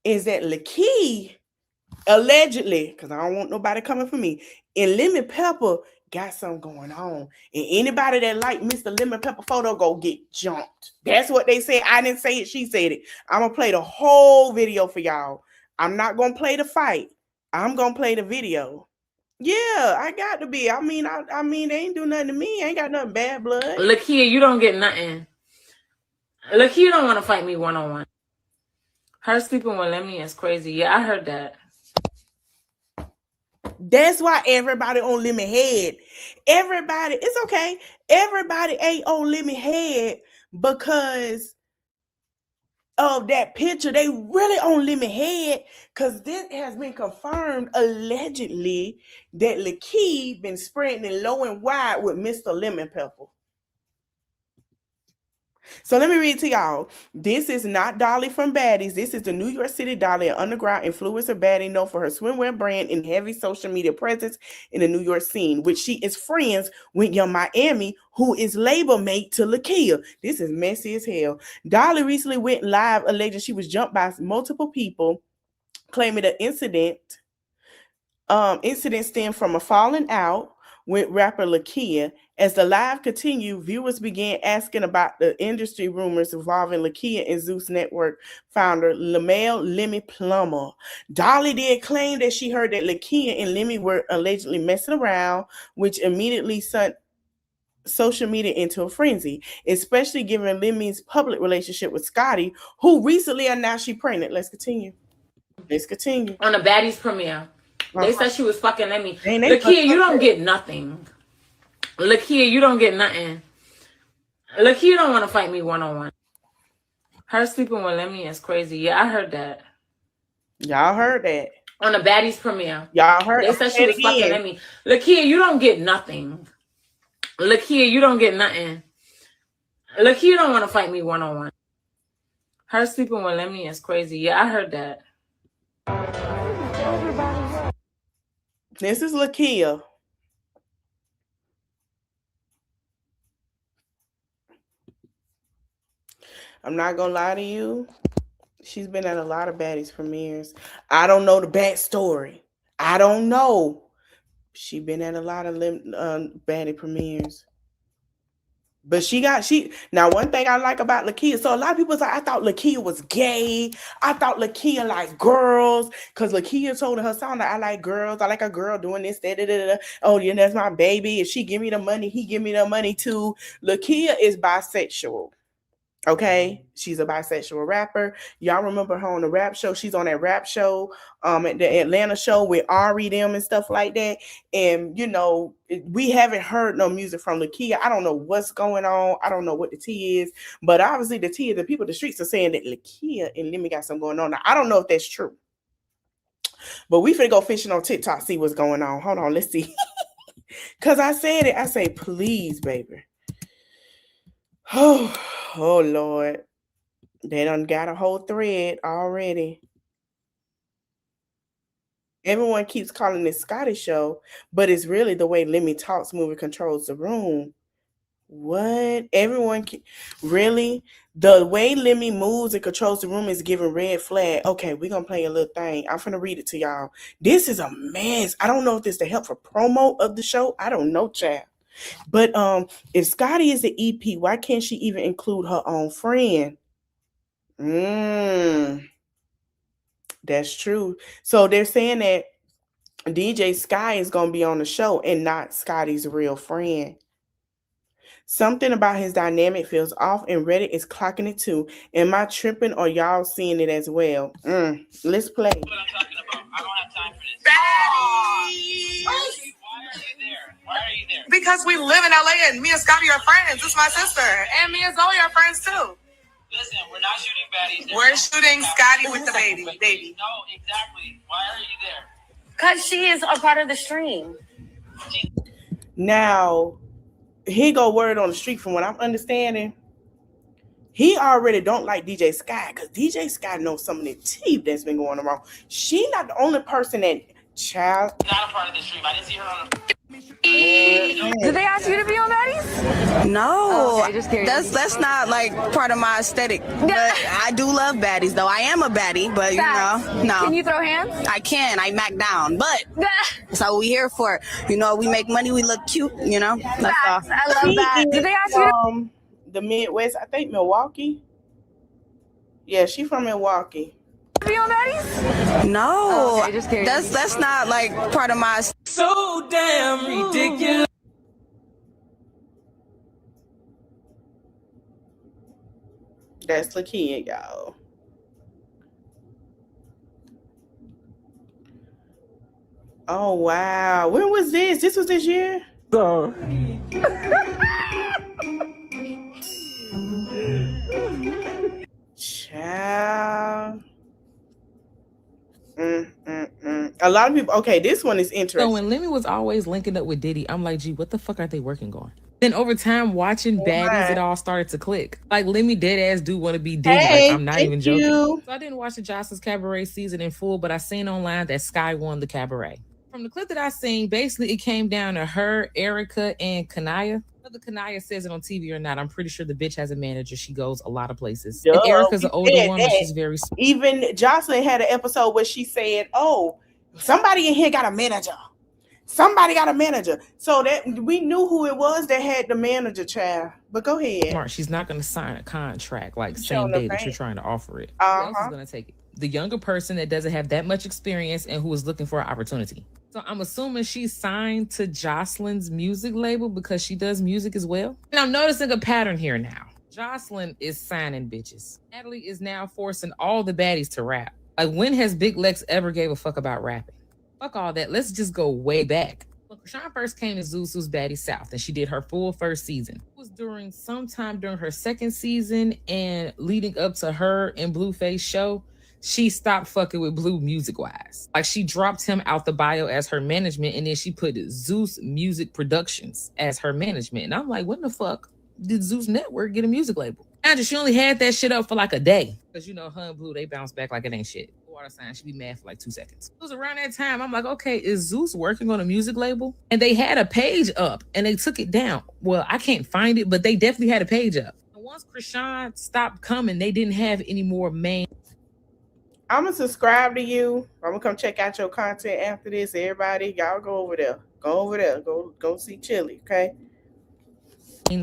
is that Lakeith, allegedly, because I don't want nobody coming for me, and Lemon Pepper got something going on. And anybody that like Mr. Lemon Pepper photo go get jumped. That's what they said. I didn't say it. She said it. I'm going to play the whole video for y'all. I'm not going to play the fight. I'm going to play the video. Yeah, I got to be. I mean, they ain't do nothing to me. I ain't got nothing bad blood. Look here, you don't get nothing. Look here, you don't want to fight me one-on-one. Her sleeping with Lemmy is crazy. Yeah, I heard that. That's why everybody on Lemmy head. Everybody, it's okay. Everybody ain't on Lemmy head because of that picture. They really on Lemmy head because this has been confirmed allegedly that Lakeith been spreading it low and wide with Mr. Lemon Pepper. So let me read to y'all. This is not Dolly from Baddies. This is the New York City Dolly, an underground influencer baddie known for her swimwear brand and heavy social media presence in the New York scene, which she is friends with Young Miami, who is label mate to Lakeith. This is messy as hell. Dolly recently went live alleging she was jumped by multiple people, claiming the incident stemmed from a falling out with rapper Lakeith. As the live continued, viewers began asking about the industry rumors involving Lakeith and Zeus Network founder Lamel Lemmy Plummer. Dolly did claim that she heard that Lakeith and Lemmy were allegedly messing around, which immediately sent social media into a frenzy, especially given Lemmy's public relationship with Scotty, who recently announced she's pregnant. Let's continue. On the Baddies premiere, they said she was fucking Lemmy. Lakeith, you don't get nothing. Look here, you don't get nothing. Look here, you don't want to fight me one-on-one. Her sleeping with Lemmy is crazy. Yeah, I heard that. Y'all heard that. On the Baddies premiere. Y'all heard They said she was fucking Lemmy. Look here, you don't get nothing. Look here, you don't get nothing. Look here, you don't want to fight me one-on-one. Her sleeping with Lemmy is crazy. Yeah, I heard that. This is Lakeith. I'm not gonna lie to you. She's been at a lot of Baddies premieres. I don't know the backstory. I don't know. She been at a lot of Baddie premieres. But now one thing I like about Lakeith, so a lot of people say, I thought Lakeith was gay. I thought Lakeith liked girls. Because Lakeith told her song that I like girls. I like a girl doing this, that. Oh, yeah, that's my baby. If she give me the money, he give me the money too. Lakeith is bisexual. Okay, she's a bisexual rapper. Y'all remember her on the rap show? She's on that rap show, at the Atlanta show with Ari them and stuff like that. And you know, we haven't heard no music from Lakeith. I don't know what's going on. I don't know what the tea is, but obviously the tea is the people in the streets are saying that Lakeith and Lemmy got something going on. Now, I don't know if that's true, but we finna go fishing on TikTok, see what's going on. Hold on, let's see. Because I said it. I say, please, baby. Oh, Lord. They done got a whole thread already. Everyone keeps calling it Scotty show, but it's really the way Lemmy talks, movie controls the room. What? Everyone really? The way Lemmy moves and controls the room is giving red flag. Okay, we're gonna play a little thing. I'm gonna read it to y'all. This is a mess. I don't know if this is the help for promo of the show. I don't know, child. But if Scotty is the EP, why can't she even include her own friend? That's true. So they're saying that DJ Sky is gonna be on the show and not Scotty's real friend. Something about his dynamic feels off, and Reddit is clocking it too. Am I tripping or y'all seeing it as well? Let's play. What I'm talking about. I don't have time for this. Betty! Why are you there? Why are you there? Because we live in LA and me and Scotty are friends. It's my sister. And me and Zoe are friends too. Listen, we're not shooting baddies. We're shooting Scotty with the baby. No, exactly. Why are you there? Because she is a part of the stream. Now, here go word on the street from what I'm understanding. He already don't like DJ Sky because DJ Sky knows some of the tea that's been going on. She not the only person that child. Not a part of the stream. I didn't see her on the... Did they ask you to be on Baddies? No, okay, that's not like part of my aesthetic. But I do love baddies, though. I am a baddie, but you know, no. Can you throw hands? I can. I mac down, but that's what we here for. You know, we make money, we look cute. You know, that's all. I love that. Did they ask you? The Midwest, I think Milwaukee. Yeah, she from Milwaukee. Be on Baddies? No, okay, that's not like part of my. So damn ridiculous. That's Lakia, y'all. Oh wow, when was this? This was this year. So. Child. A lot of people. Okay, this one is interesting. So when Lemmy was always linking up with Diddy, I'm like, gee, what the fuck are they working on? Then over time, watching Baddies, it all started to click. Like Lemmy dead ass do want to be Diddy. Hey, like, I'm not even joking. you. So I didn't watch the Jocelyn's Cabaret season in full, but I seen online that Sky won the Cabaret. From the clip that I seen, basically it came down to her, Erica, and Kanaya. Whether Kanaya says it on TV or not, I'm pretty sure the bitch has a manager. She goes a lot of places. And Erica's an older woman. She's very smart. Even Jocelyn had an episode where she said, "Oh, somebody in here got a manager. Somebody got a manager." So that we knew who it was that had the manager, child. But go ahead. Smart. She's not going to sign a contract like same day that you're trying to offer it. Who else is going to take it? The younger person that doesn't have that much experience and who is looking for an opportunity. So I'm assuming she's signed to Jocelyn's music label because she does music as well. And I'm noticing a pattern here now. Jocelyn is signing bitches. Natalie is now forcing all the baddies to rap. Like, when has Big Lex ever gave a fuck about rapping? Fuck all that. Let's just go way back. When Krishan first came to Zuzu's Baddie South and she did her full first season, it was during sometime during her second season and leading up to her and Blueface show, she stopped fucking with Blue music-wise. Like, she dropped him out the bio as her management, and then she put Zeus Music Productions as her management. And I'm like, when the fuck did Zeus Network get a music label? And she only had that shit up for like a day. Because, you know, her and Blue, they bounce back like it ain't shit. Water sign, she be mad for like 2 seconds. It was around that time, I'm like, okay, is Zeus working on a music label? And they had a page up, and they took it down. Well, I can't find it, but they definitely had a page up. And once Krishan stopped coming, they didn't have any more main. I'm gonna subscribe to you. I'm gonna come check out your content after this. Everybody, y'all go over there. Go over there. Go see Chili, okay?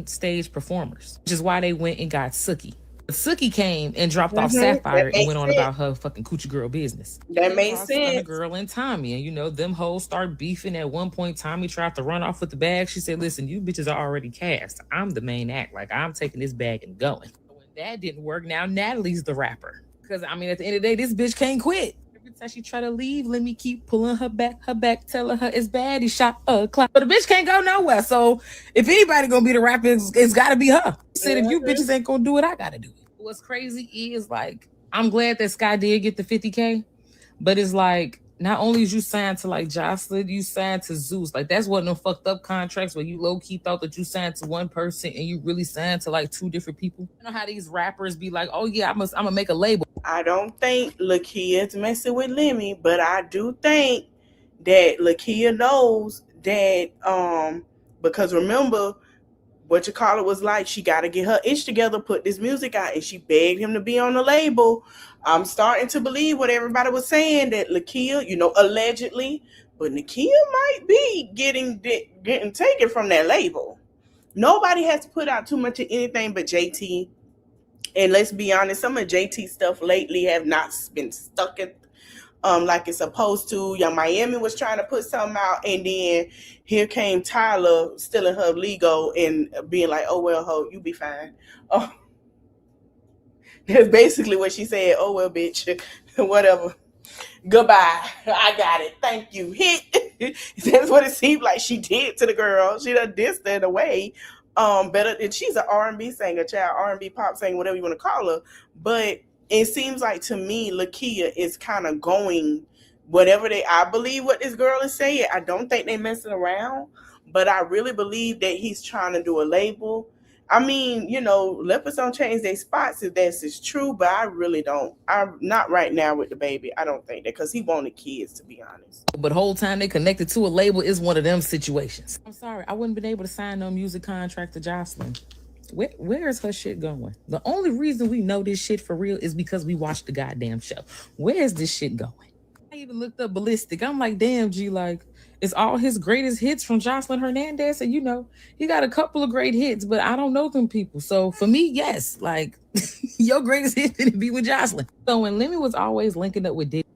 Stage performers, which is why they went and got Sookie. Sookie came and dropped off Sapphire and went on about her fucking coochie girl business. That makes sense. Girl and Tommy, and you know them hoes start beefing. At one point, Tommy tried to run off with the bag. She said, "Listen, you bitches are already cast. I'm the main act. Like, I'm taking this bag and going." When that didn't work, now Natalie's the rapper. Because, I mean, at the end of the day, this bitch can't quit. Every time she try to leave, let me keep pulling her back, telling her it's bad. He shot a clock. But the bitch can't go nowhere. So if anybody gonna be the rapper, it's gotta be her. She said, if you bitches ain't gonna do it, I gotta do it. What's crazy is, like, I'm glad that Sky did get the 50K. But it's like, not only is you signed to like Jocelyn, you signed to Zeus. Like that's one of them fucked up contracts where you low key thought that you signed to one person and you really signed to like two different people. You know how these rappers be like, oh yeah, I'm gonna make a label. I don't think Lakeisha's messing with Lemmy, but I do think that Lakeisha knows that because remember what you call it was like, she got to get her ish together, put this music out, and she begged him to be on the label. I'm starting to believe what everybody was saying, that Lakeisha, you know, allegedly, but Nakia might be getting taken from that label. Nobody has to put out too much of anything but JT. And let's be honest, some of JT stuff lately have not been stuck at like it's supposed to. Young Miami was trying to put something out, and then here came Tyler stealing her Lego and being like, oh, well, ho, you be fine. Oh, that's basically what she said. Oh, well, bitch, whatever. Goodbye. I got it. Thank you. Hit. That's what it seemed like she did to the girl. She done dissed her in a way. Better than she's an R&B singer, child, R&B pop singer, whatever you want to call her. But it seems like to me, Lakeisha is kind of going whatever I believe what this girl is saying. I don't think they messing around, but I really believe that he's trying to do a label. I mean, you know, leopards don't change their spots if that's is true, but I really don't. I'm not right now with the baby. I don't think that, because he wanted kids, to be honest. But whole time they connected to a label is one of them situations. I'm sorry, I wouldn't been able to sign no music contract to Jocelyn. Where is her shit going? The only reason we know this shit for real is because we watched the goddamn show. Where is this shit going? I even looked up Ballistic. I'm like, damn, G, like, it's all his greatest hits from Jocelyn Hernandez. And, you know, he got a couple of great hits, but I don't know them people. So for me, yes, like, your greatest hit didn't be with Jocelyn. So when Lemmy was always linking up with Diddy.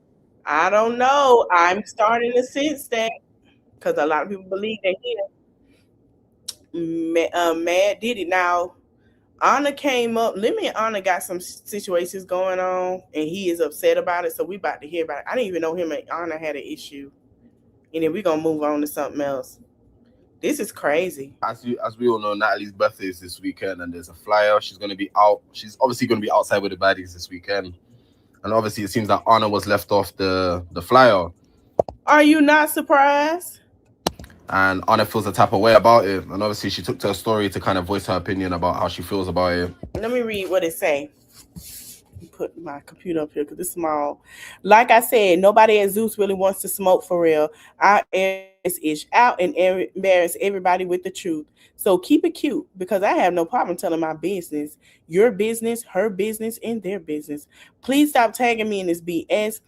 I don't know. I'm starting to sense that, because a lot of people believe that Mad Diddy. Now, Anna came up. Lemmy and Anna got some situations going on, and he is upset about it. So we about to hear about it. I didn't even know him and Anna had an issue. And then we're going to move on to something else. This is crazy. As we all know, Natalie's birthday is this weekend, and there's a flyer. She's going to be out. She's obviously going to be outside with the baddies this weekend. And obviously, it seems that Anna was left off the flyer. Are you not surprised? And Anna feels a type of way about it. And obviously, she took to her story to kind of voice her opinion about how she feels about it. Let me read what it say. Put my computer up here because it's small. Like I said, nobody at Zeus really wants to smoke for real. Our air is out and embarrass everybody with the truth. So keep it cute, because I have no problem telling my business, your business, her business, and their business. Please stop tagging me in this BS.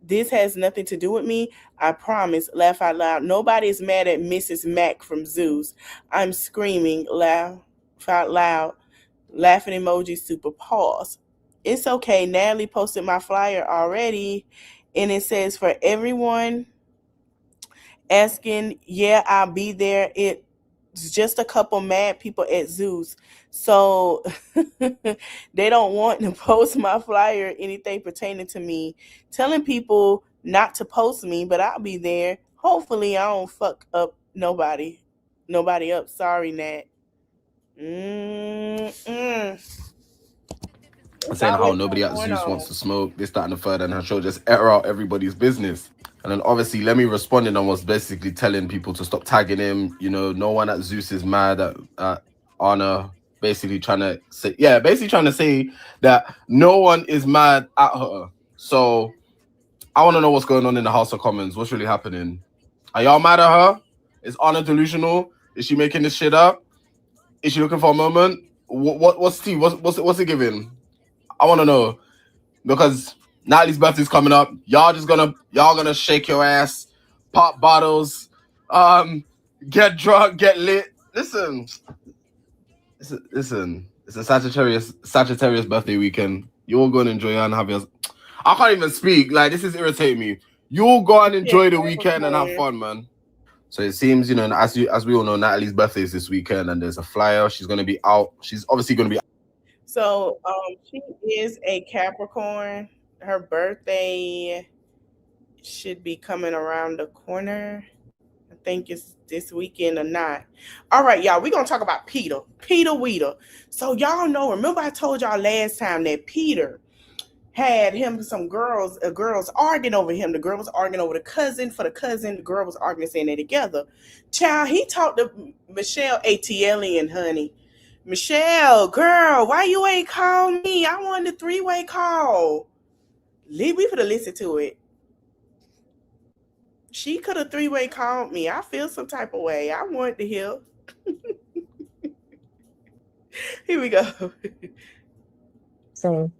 This has nothing to do with me. I promise. Laugh out loud. Nobody is mad at Mrs. Mac from Zeus. I'm screaming, laugh out loud, laughing emoji, super pause. It's okay. Natalie posted my flyer already, and it says for everyone asking, yeah, I'll be there. It's just a couple mad people at Zeus. So they don't want to post my flyer or anything pertaining to me, telling people not to post me, but I'll be there. Hopefully I don't fuck up nobody up. Sorry, Nat. Saying how nobody at Zeus wants to smoke, this, that, and the third, and her show just air out everybody's business. And then obviously Lemmy responded and was basically telling people to stop tagging him. You know, no one at Zeus is mad at Anna. Basically trying to say that no one is mad at her. So I want to know what's going on in the House of Commons. What's really happening? Are y'all mad at her? Is Anna delusional? Is she making this shit up? Is she looking for a moment? What's it giving? I want to know, because Natalie's birthday's coming up. Y'all gonna shake your ass, pop bottles, get drunk, get lit. Listen. It's a Sagittarius birthday weekend. You all go and enjoy and have your. I can't even speak. Like, this is irritating me. You all go and enjoy the weekend and have fun, man. So it seems, you know, as we all know, Natalie's birthday is this weekend, and there's a flyer. She's gonna be out. She's obviously gonna be. So she is a Capricorn. Her birthday should be coming around the corner. I think it's this weekend or not. All right, y'all, we're going to talk about Peter Weeder. So y'all know, remember I told y'all last time that Peter had him some girls arguing over him. The girl was arguing over the cousin for the cousin. The girl was arguing, saying they together. Child, he talked to Michelle ATLian, honey. Michelle, girl, why you ain't call me? I wanted a 3-way call. We could have listened to it. She could have 3-way called me. I feel some type of way. I wanted to hear. Here we go. So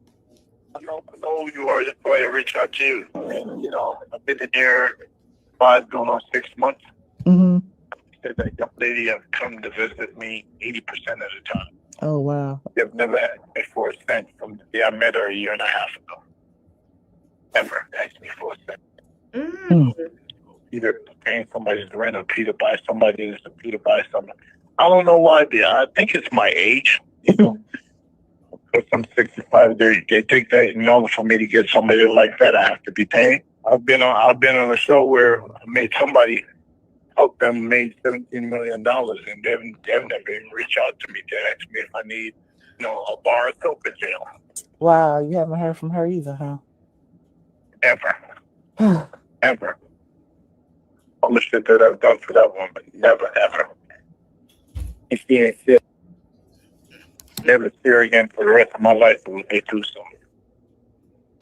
I know you are just going to reach out to you. You know, I've been in here 5 going on 6 months. mm-hmm. Said that young lady has come to visit me 80% of the time. Oh wow. They've never asked me for a cent from the day I met her a year and a half ago. Ever asked me for a cent. Either paying somebody's rent or Peter buy somebody or Peter buy something. I don't know why. I think it's my age. You know, because I'm 65. They think that in order for me to get somebody like that, I have to be paying. I've been on a show where I made somebody help them made $17 million, and they've never even reached out to me to ask me if I need, you know, a bar of soap in jail. Wow, you haven't heard from her either, huh? Ever. Ever. All the shit that I've done for that woman, never, ever. If she ain't shit, never see her again for the rest of my life. It would be too soon.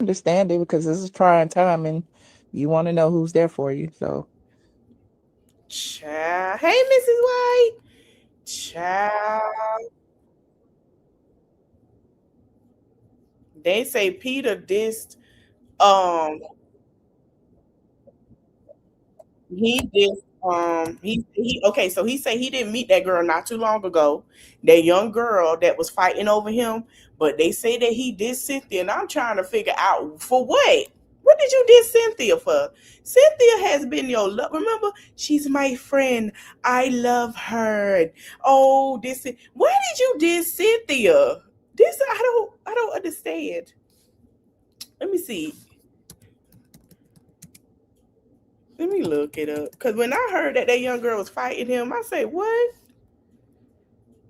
Understand it because this is trying time and you want to know who's there for you. So, Child. Hey, Mrs. White. Child. They say Peter dissed. He did. He okay. So he said he didn't meet that girl not too long ago. That young girl that was fighting over him. But they say that he did Cynthia, and I'm trying to figure out for what. What did you diss Cynthia for? Cynthia has been your love. Remember, she's my friend. I love her. Oh, this. Why did you diss Cynthia? This I don't understand. Let me see. Let me look it up. Because when I heard that young girl was fighting him, I said, what?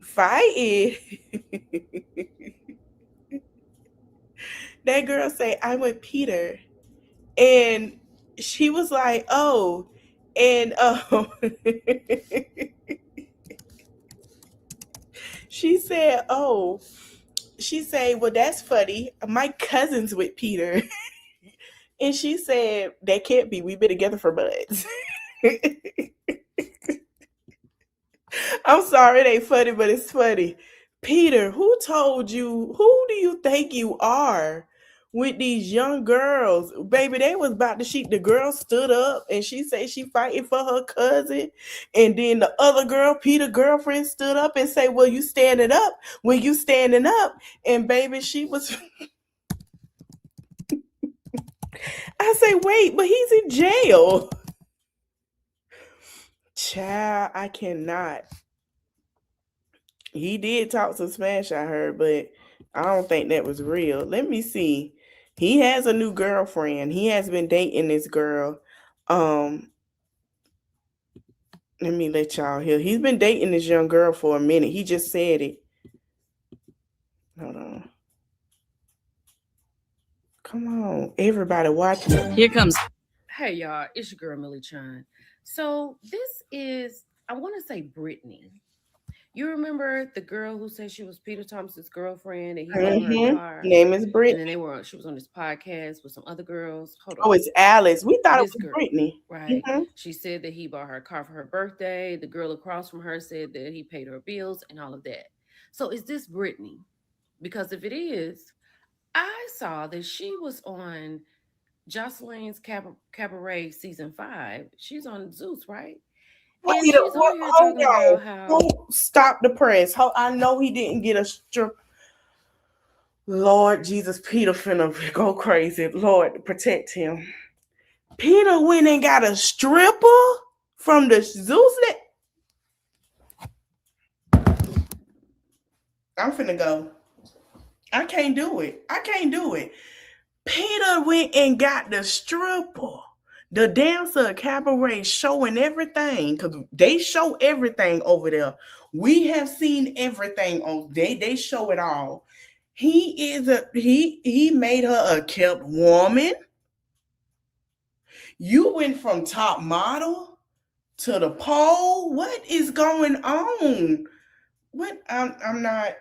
Fighting? That girl said, I'm with Peter. And she was like, oh. And she said, oh. She said, well, that's funny. My cousin's with Peter. And she said, that can't be. We've been together for months. I'm sorry it ain't funny, but it's funny. Peter, who told you? Who do you think you are with these young girls? Baby, they was about to shoot. The girl stood up and she said she fighting for her cousin. And then the other girl, Peter's girlfriend, stood up and said, well, you standing up? Well, you standing up? And baby, she was... I say, wait, but he's in jail. Child, I cannot. He did talk some smash, I heard, but I don't think that was real. Let me see. He has a new girlfriend. He has been dating this girl. Let me let y'all hear. He's been dating this young girl for a minute. He just said it. Hold on. Come on, everybody watching. Here comes. Hey, y'all, it's your girl, Millie Chan. So this is, I want to say Brittany. You remember the girl who said she was Peter Thomas's girlfriend and he was in her car? Name is Brittany. And then she was on this podcast with some other girls. Hold on. Oh, it's Alice. We thought it was Brittany. Right. She said that he bought her a car for her birthday. The girl across from her said that he paid her bills and all of that. So is this Brittany? Because if it is, I saw that she was on Jocelyn's Cabaret season 5. She's on Zeus, right? Wait, hold on. Don't stop the press. I know he didn't get a strip. Lord Jesus, Peter finna go crazy. Lord, protect him. Peter went and got a stripper from the Zeus. I'm finna go. I can't do it. Peter went and got the stripper. The dancer Cabaret showing everything because they show everything over there. We have seen everything on they show it all. he made her a kept woman. You went from top model to the pole. What is going on? What I'm not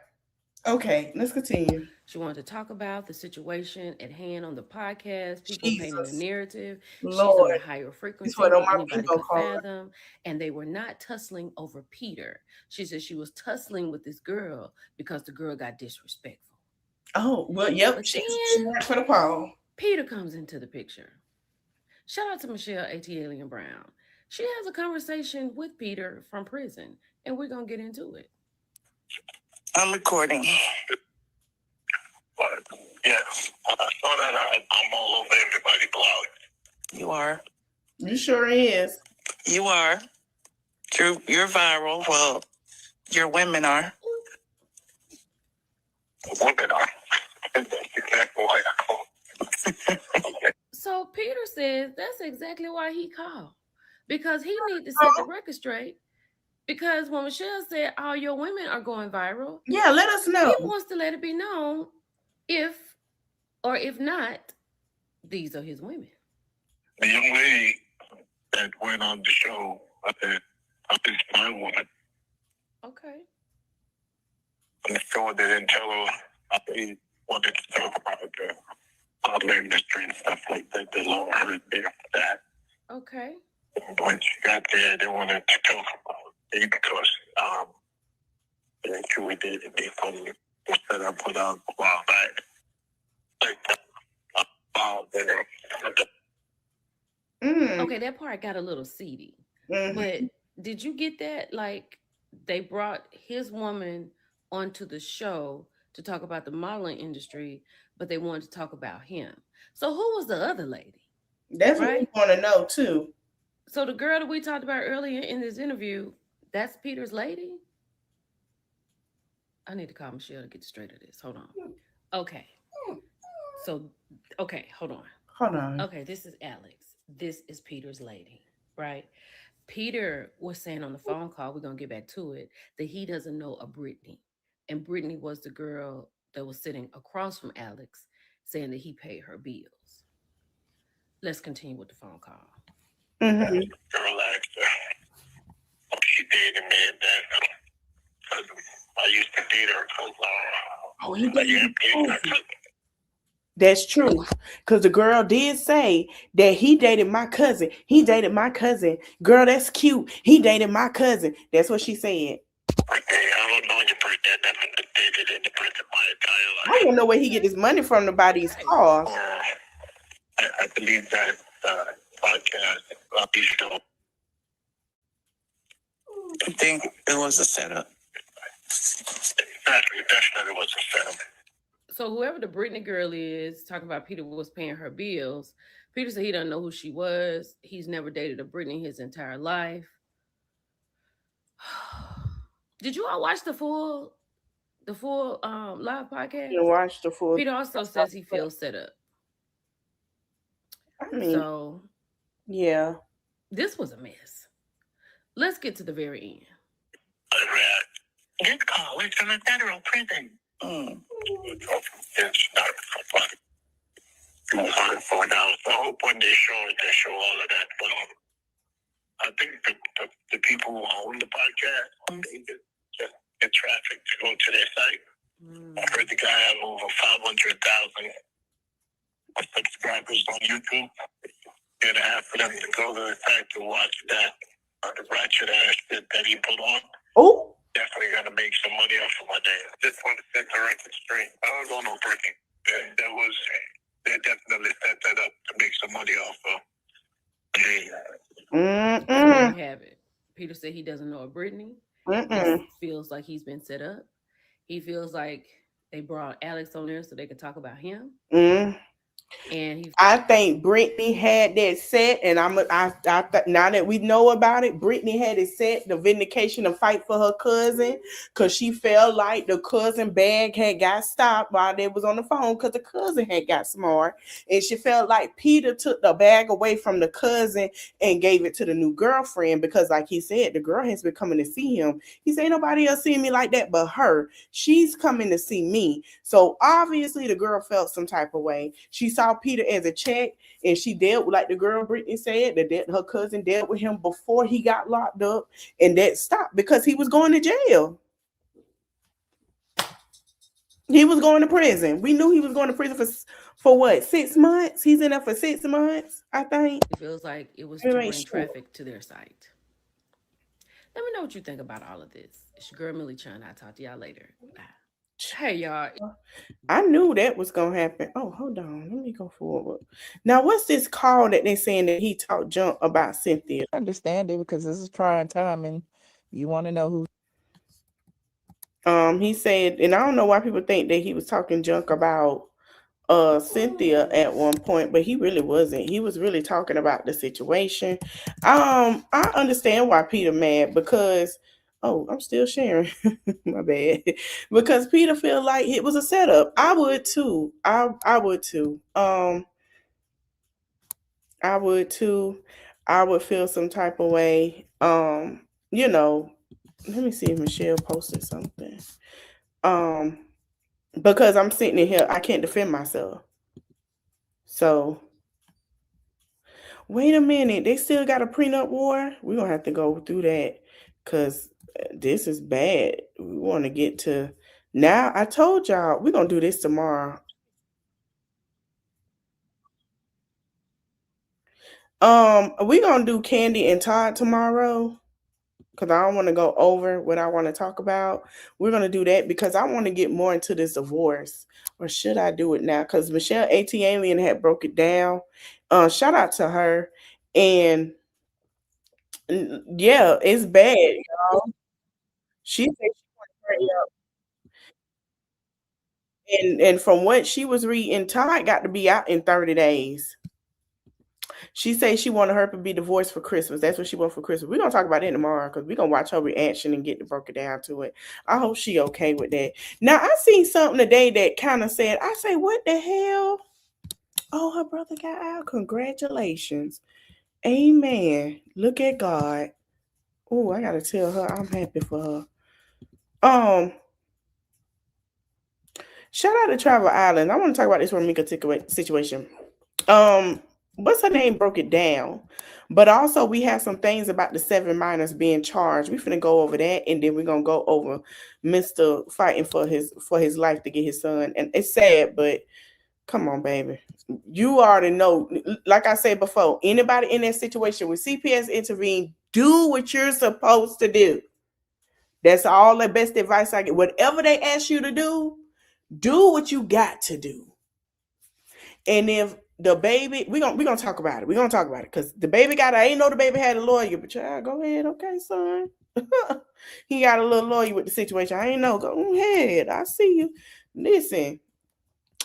okay. Let's continue. She wanted to talk about the situation at hand on the podcast. People painting a narrative. She's on a higher frequency than anybody could fathom. And they were not tussling over Peter. She said she was tussling with this girl because the girl got disrespectful. Oh, well, yep. But She then went for the pole. Peter comes into the picture. Shout out to Michelle A.T. Alien Brown. She has a conversation with Peter from prison, and we're going to get into it. I'm recording. But yes, I saw that I'm all over everybody's blog. You are. You sure is. You are. You're viral. Well, your women are. Women are. That's exactly why I called. So Peter says that's exactly why he called. Because he needs to set the record straight. Because when Michelle said all your women are going viral, yeah, let us know. He wants to let it be known if or if not, these are his women. The young lady that went on the show, I said, is my woman. Okay. On the show, they didn't tell her. They wanted to talk about the toddler industry and stuff like that. They lowered her there for that. Okay. When she got there, they wanted to talk about it because the interview we did in the phone was that I put out a while back. Okay, that part got a little seedy. But did you get that? Like, they brought his woman onto the show to talk about the modeling industry, but they wanted to talk about him. So who was the other lady? That's what we want to know too. So the girl that we talked about earlier in this interview, that's Peter's lady? I need to call Michelle to get straight of this. Hold on. Okay. So, okay, hold on. Hold on. Okay, this is Alex. This is Peter's lady, right? Peter was saying on the phone call, we're going to get back to it, that he doesn't know a Brittany. And Brittany was the girl that was sitting across from Alex saying that he paid her bills. Let's continue with the phone call. Girl asked her, she dated me, and then I used to date her because he dated That's true. Because the girl did say that he dated my cousin. He dated my cousin. Girl, that's cute. He dated my cousin. That's what she said. I don't know your birthday. I never dated any person my entire life. I don't know where he get his money from to buy these cars. I believe that podcast show. I think it was a setup. Exactly, definitely was a setup. So whoever the Brittany girl is talking about Peter was paying her bills. Peter said he doesn't know who she was. He's never dated a Brittany his entire life. Did you all watch the full live podcast? You watched the full. Peter also says he feels set up. I mean, so yeah, this was a mess. Let's get to the very end. This call is from a federal prison. It's not fun. $4. I hope when they show all of that. But I think the people who own the podcast, they just get traffic to go to their site. I heard the guy had over 500,000 subscribers on YouTube. You're gonna have for them to go to the site to watch that the ratchet ass shit that he put on. Oh. Definitely gonna make some money off of my name. Just want to set the record straight. I don't know Brittany. They definitely set that up to make some money off of. So there you have it. Peter said he doesn't know a Brittany. He feels like he's been set up. He feels like they brought Alex on there so they could talk about him. And I think Brittany had that set, and now that we know about it, Brittany had it set, the vindication to fight for her cousin, because she felt like the cousin bag had got stopped while they was on the phone because the cousin had got smart, and she felt like Peter took the bag away from the cousin and gave it to the new girlfriend because, like he said, the girl has been coming to see him. He said, ain't nobody else seeing me like that but her. She's coming to see me. So obviously the girl felt some type of way. She saw Peter as a check, and she dealt with, like the girl Brittany said, that her cousin dealt with him before he got locked up, and that stopped because he was going to jail. He was going to prison. We knew he was going to prison for what, 6 months? He's in there for 6 months, I think. it feels like it was to bring traffic to their site. Let me know what you think about all of this. It's your girl Millie Chun. I'll talk to y'all later. Bye. Hey, y'all. I knew that was going to happen. Oh, hold on. Let me go forward. Now, what's this call that they're saying that he talked junk about Cynthia? I understand it because this is trying time and you want to know who. He said, and I don't know why people think that he was talking junk about Cynthia at one point, but he really wasn't. He was really talking about the situation. I understand why Peter mad because I'm still sharing. My bad. Because Peter feel like it was a setup. I would too. I would too. I would too. I would feel some type of way. Let me see if Michelle posted something. Because I'm sitting in here, I can't defend myself. So wait a minute, they still got a prenup war? We're gonna have to go through that because this is bad. We want to get to now. I told y'all we're gonna do this tomorrow. We're gonna do Candy and Todd tomorrow because I don't want to go over what I want to talk about. We're gonna do that because I want to get more into this divorce. Or should I do it now? Because Michelle A.T. Alien had broke it down. Shout out to her. And yeah, it's bad, y'all. She said she want to hurry up. And from what she was reading, Todd got to be out in 30 days. She said she wanted her to be divorced for Christmas. That's what she wanted for Christmas. We're going to talk about it tomorrow because we're going to watch her reaction and get to broke it down to it. I hope she okay with that. Now, I seen something today that kind of said, I say, what the hell? Oh, her brother got out. Congratulations. Amen. Look at God. Oh, I got to tell her I'm happy for her. Shout out to Travel Island. I want to talk about this Ramika situation. What's her name broke it down, but also we have some things about the 7 minors being charged. We're finna go over that, and then we're gonna go over Mr. fighting for his life to get his son. And it's sad, but come on, baby. You already know, like I said before, anybody in that situation with CPS intervene, do what you're supposed to do. That's all the best advice I get. Whatever they ask you to do what you got to do. And if the baby, we're gonna talk about it. We're gonna talk about it because the baby I ain't know the baby had a lawyer, but child, go ahead, okay, son. He got a little lawyer with the situation. I ain't know. Go ahead. I see you. Listen.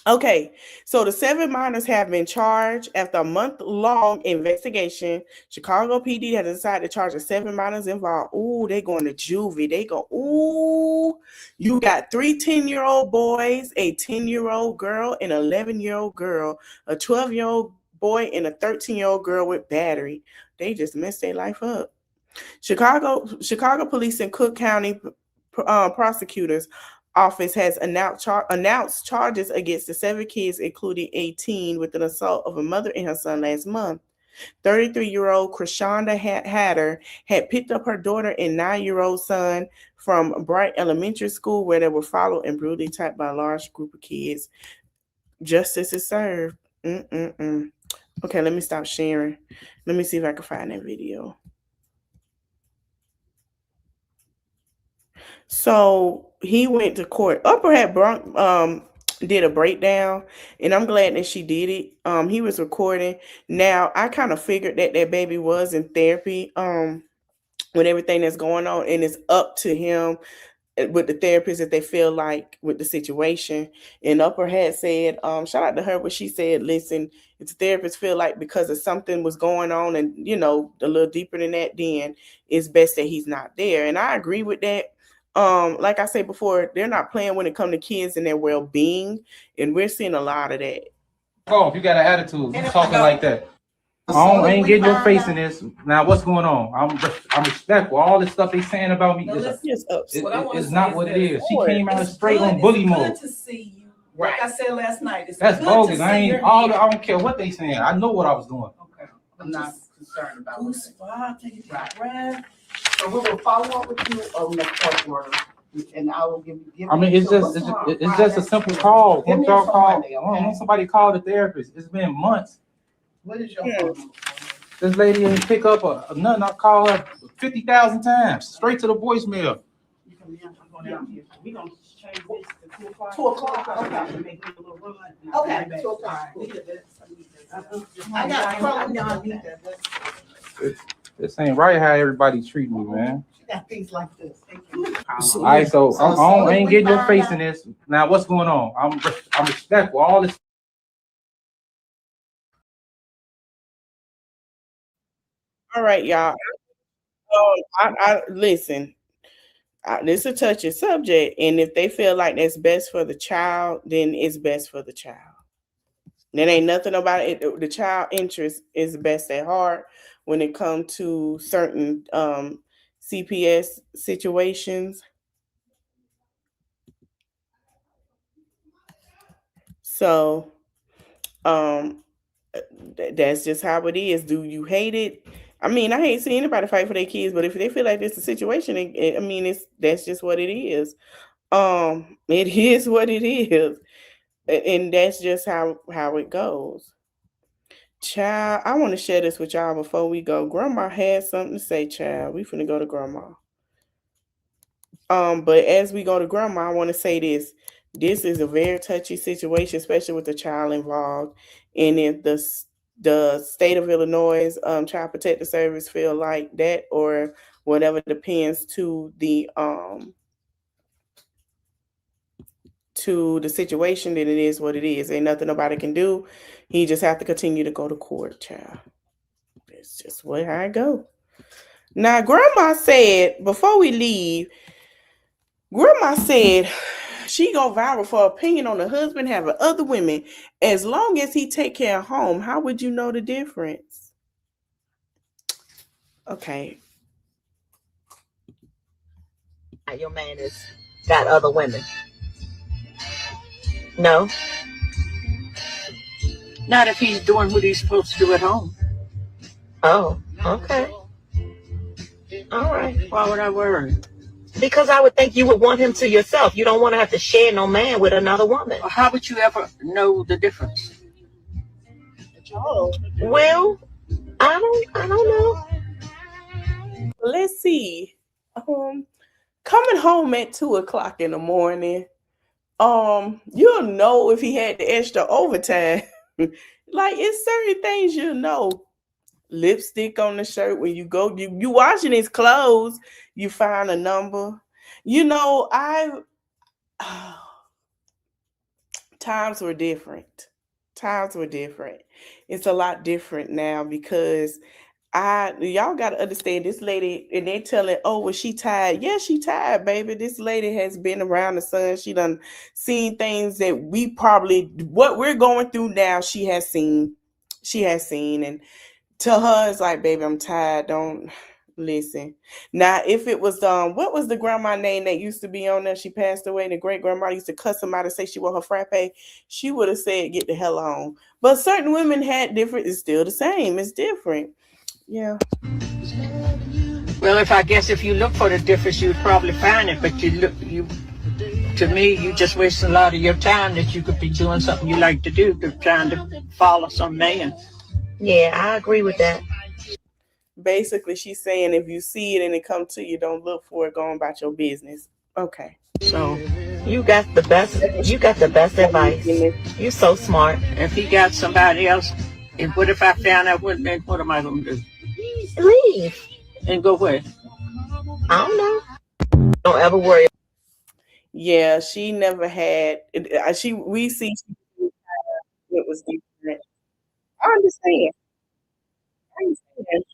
Okay, so the 7 minors have been charged after a month-long investigation. Chicago PD has decided to charge the 7 minors involved. Ooh, they going to juvie. They go, ooh, you got 3 10-year-old boys, a 10-year-old girl, an 11-year-old girl, a 12-year-old boy, and a 13-year-old girl with battery. They just messed their life up. Chicago police and Cook County prosecutors office has announced charges against the 7 kids, including 18, with an assault of a mother and her son last month. 33-year-old Krishanda Hatter had picked up her daughter and 9-year-old son from Bright Elementary School, where they were followed and brutally attacked by a large group of kids. Justice is served. Okay, let me stop sharing. Let me see if I can find that video. So he went to court. Upper had did a breakdown, and I'm glad that she did it. He was recording. Now I kind of figured that baby was in therapy with everything that's going on, and it's up to him with the therapist that they feel like with the situation. And Upper had said, shout out to her, what she said, listen, if the therapist feel like because of something was going on and, you know, a little deeper than that, then it's best that he's not there. And I agree with that. Like I said before, they're not playing when it comes to kids and their well-being. And we're seeing a lot of that. Oh, if you got an attitude, you talking like that. I ain't getting your face in this. Now, what's going on? I'm respectful. All this stuff they saying about me is not what it is. She came out straight on bully mode. Good to see you. Like I said last night, it's That's good bogus. to I see ain't you're all. here. I don't care what they saying. I know what I was doing. Okay. I'm not concerned about it. Take a deep breath. So we will follow up with you on the court order, and I will give you. I mean, it's just a simple call. Once y'all call, once somebody call the therapist, it's been months. What is your phone number? This lady ain't pick up nothing. I call her 50,000 times, straight to the voicemail. You come down. I'm going down here. We're going to change this to 2 o'clock. 2 o'clock. Okay. Okay. 2 o'clock. I got probably This ain't right how everybody treat me, man. She got things like this. All right, so I ain't getting your face in this. Now, what's going on? I'm respectful. All this. All right, y'all. I listen. This is a touchy subject, and if they feel like that's best for the child, then it's best for the child. There ain't nothing about it. The child interest is best at heart when it comes to certain CPS situations. So, that's just how it is. Do you hate it? I mean, I hate seeing anybody fight for their kids, but if they feel like this is a situation, I mean, that's just what it is. It is what it is, and that's just how it goes. Child, I want to share this with y'all before we go. Grandma had something to say, child. We finna go to Grandma. But as we go to Grandma, I want to say this. This is a very touchy situation, especially with the child involved. And if the state of Illinois Child Protective Service feel like that or whatever, depends to the situation, then it is what it is. Ain't nothing nobody can do. He just have to continue to go to court, child. It's just how I go. Now, Grandma said, before we leave, Grandma said she go viral for opinion on the husband having other women. As long as he take care of home, how would you know the difference? Okay. Your man has got other women. No. Not if he's doing what he's supposed to do at home. Oh, okay. All right. Why would I worry? Because I would think you would want him to yourself. You don't want to have to share no man with another woman. Well, how would you ever know the difference? Well, I don't know. Let's see. Coming home at 2:00 in the morning, you'll know if he had the extra overtime. Like, it's certain things you'll know. Lipstick on the shirt when you go, you washing his clothes, you find a number. You know, times were different. It's a lot different now because y'all got to understand this lady, and they telling, oh, was she tired? Yeah, she tired, baby. This lady has been around the sun. She done seen things that what we're going through now, she has seen. And to her, it's like, baby, I'm tired. Don't listen. Now, if it was, what was the grandma name that used to be on there? She passed away. The great grandma used to cuss somebody, say she want her frappe. She would have said, get the hell on. But certain women had different. It's still the same. It's different. Yeah. Well, if you look for the difference, you'd probably find it. But to me, you just waste a lot of your time that you could be doing something you like to do, trying to follow some man. Yeah, I agree with that. Basically, she's saying if you see it and it come to you, don't look for it, go about your business. Okay. So you got the best advice. You're so smart. If he got somebody else, and what if I found out what am I going to do? Leave. And go where? I don't know. Don't ever worry. Yeah, she never had. We see it was different. I understand. I understand.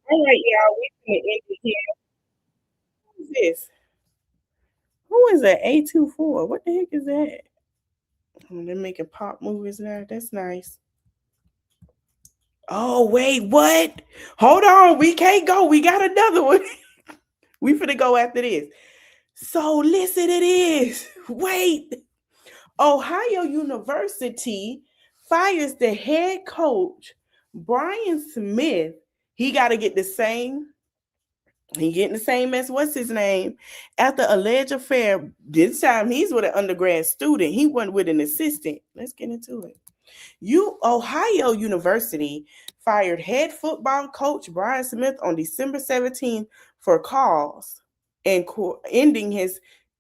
All right, y'all. We can end it here. Who is this? Who is that? A24. What the heck is that? Oh, they're making pop movies now. That's nice. Oh, wait, what? Hold on. We can't go. We got another one. We finna go after this. So listen, it is. Wait. Ohio University fires the head coach, Brian Smith. He got to get the same. He getting the same as what's his name after alleged affair. This time he's with an undergrad student. He wasn't with an assistant. Let's get into it. Ohio University fired head football coach Brian Smith on December 17th for cause and ending his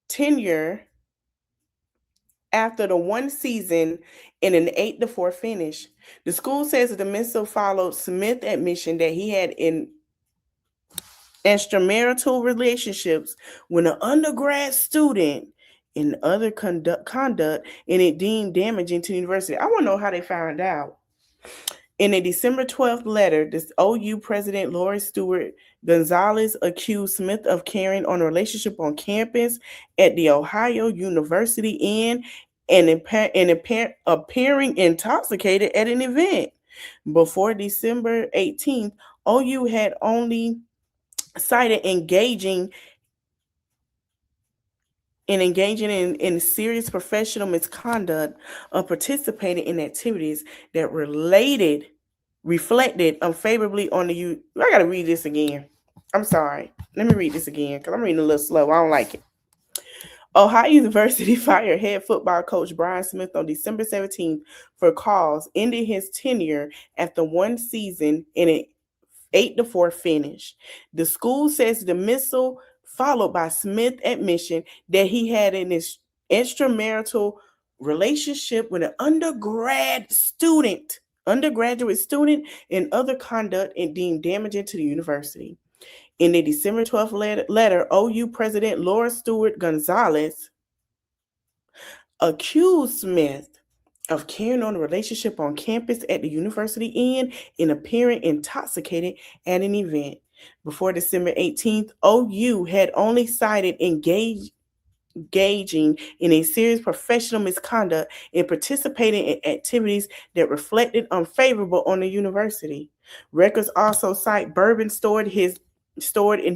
tenure after the one season in an 8-4 finish. The school says that the missile followed Smith's admission that he had extramarital relationships with an undergrad student and other conduct, and it deemed damaging to the university. I want to know how they found out. In a December 12th letter, this OU president Lori Stewart Gonzalez accused Smith of carrying on a relationship on campus at the Ohio University and appearing intoxicated at an event. Before December 18th, OU had only cited engaging in serious professional misconduct or participating in activities that reflected unfavorably on the I gotta read this again. I'm sorry. Let me read this again because I'm reading a little slow. I don't like it. Ohio University fired head football coach Brian Smith on December 17th for cause, ending his tenure after one season in an 8-4 finish. The school says the missile followed by Smith's admission that he had an extramarital relationship with an undergraduate student and other conduct and deemed damaging to the university. In a December 12th letter, OU President Laura Stewart Gonzalez accused Smith of carrying on a relationship on campus at the university and appearing intoxicated at an event. Before December 18th, OU had only cited engaging in a serious professional misconduct and participating in activities that reflected unfavorable on the university. Records also cite bourbon stored in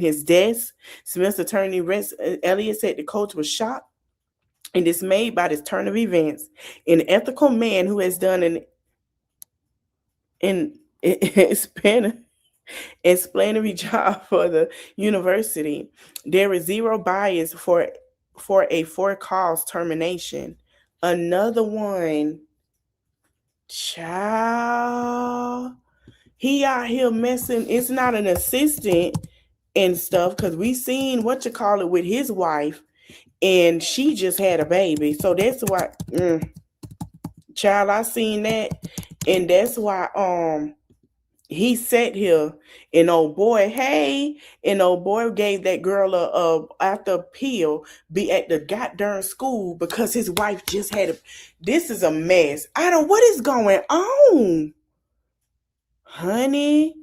his desk. Smith's attorney Rex Elliott said the coach was shocked and dismayed by this turn of events. An ethical man who has done an explanatory job for the university. There is zero bias for a for-cause termination. Another one, child. He out here messing. It's not an assistant and stuff because we seen with his wife, and she just had a baby. So that's why, child, I seen that, and that's why he sat here and old boy gave that girl a after appeal be at the goddamn school because his wife just had this is a mess. What is going on? Honey,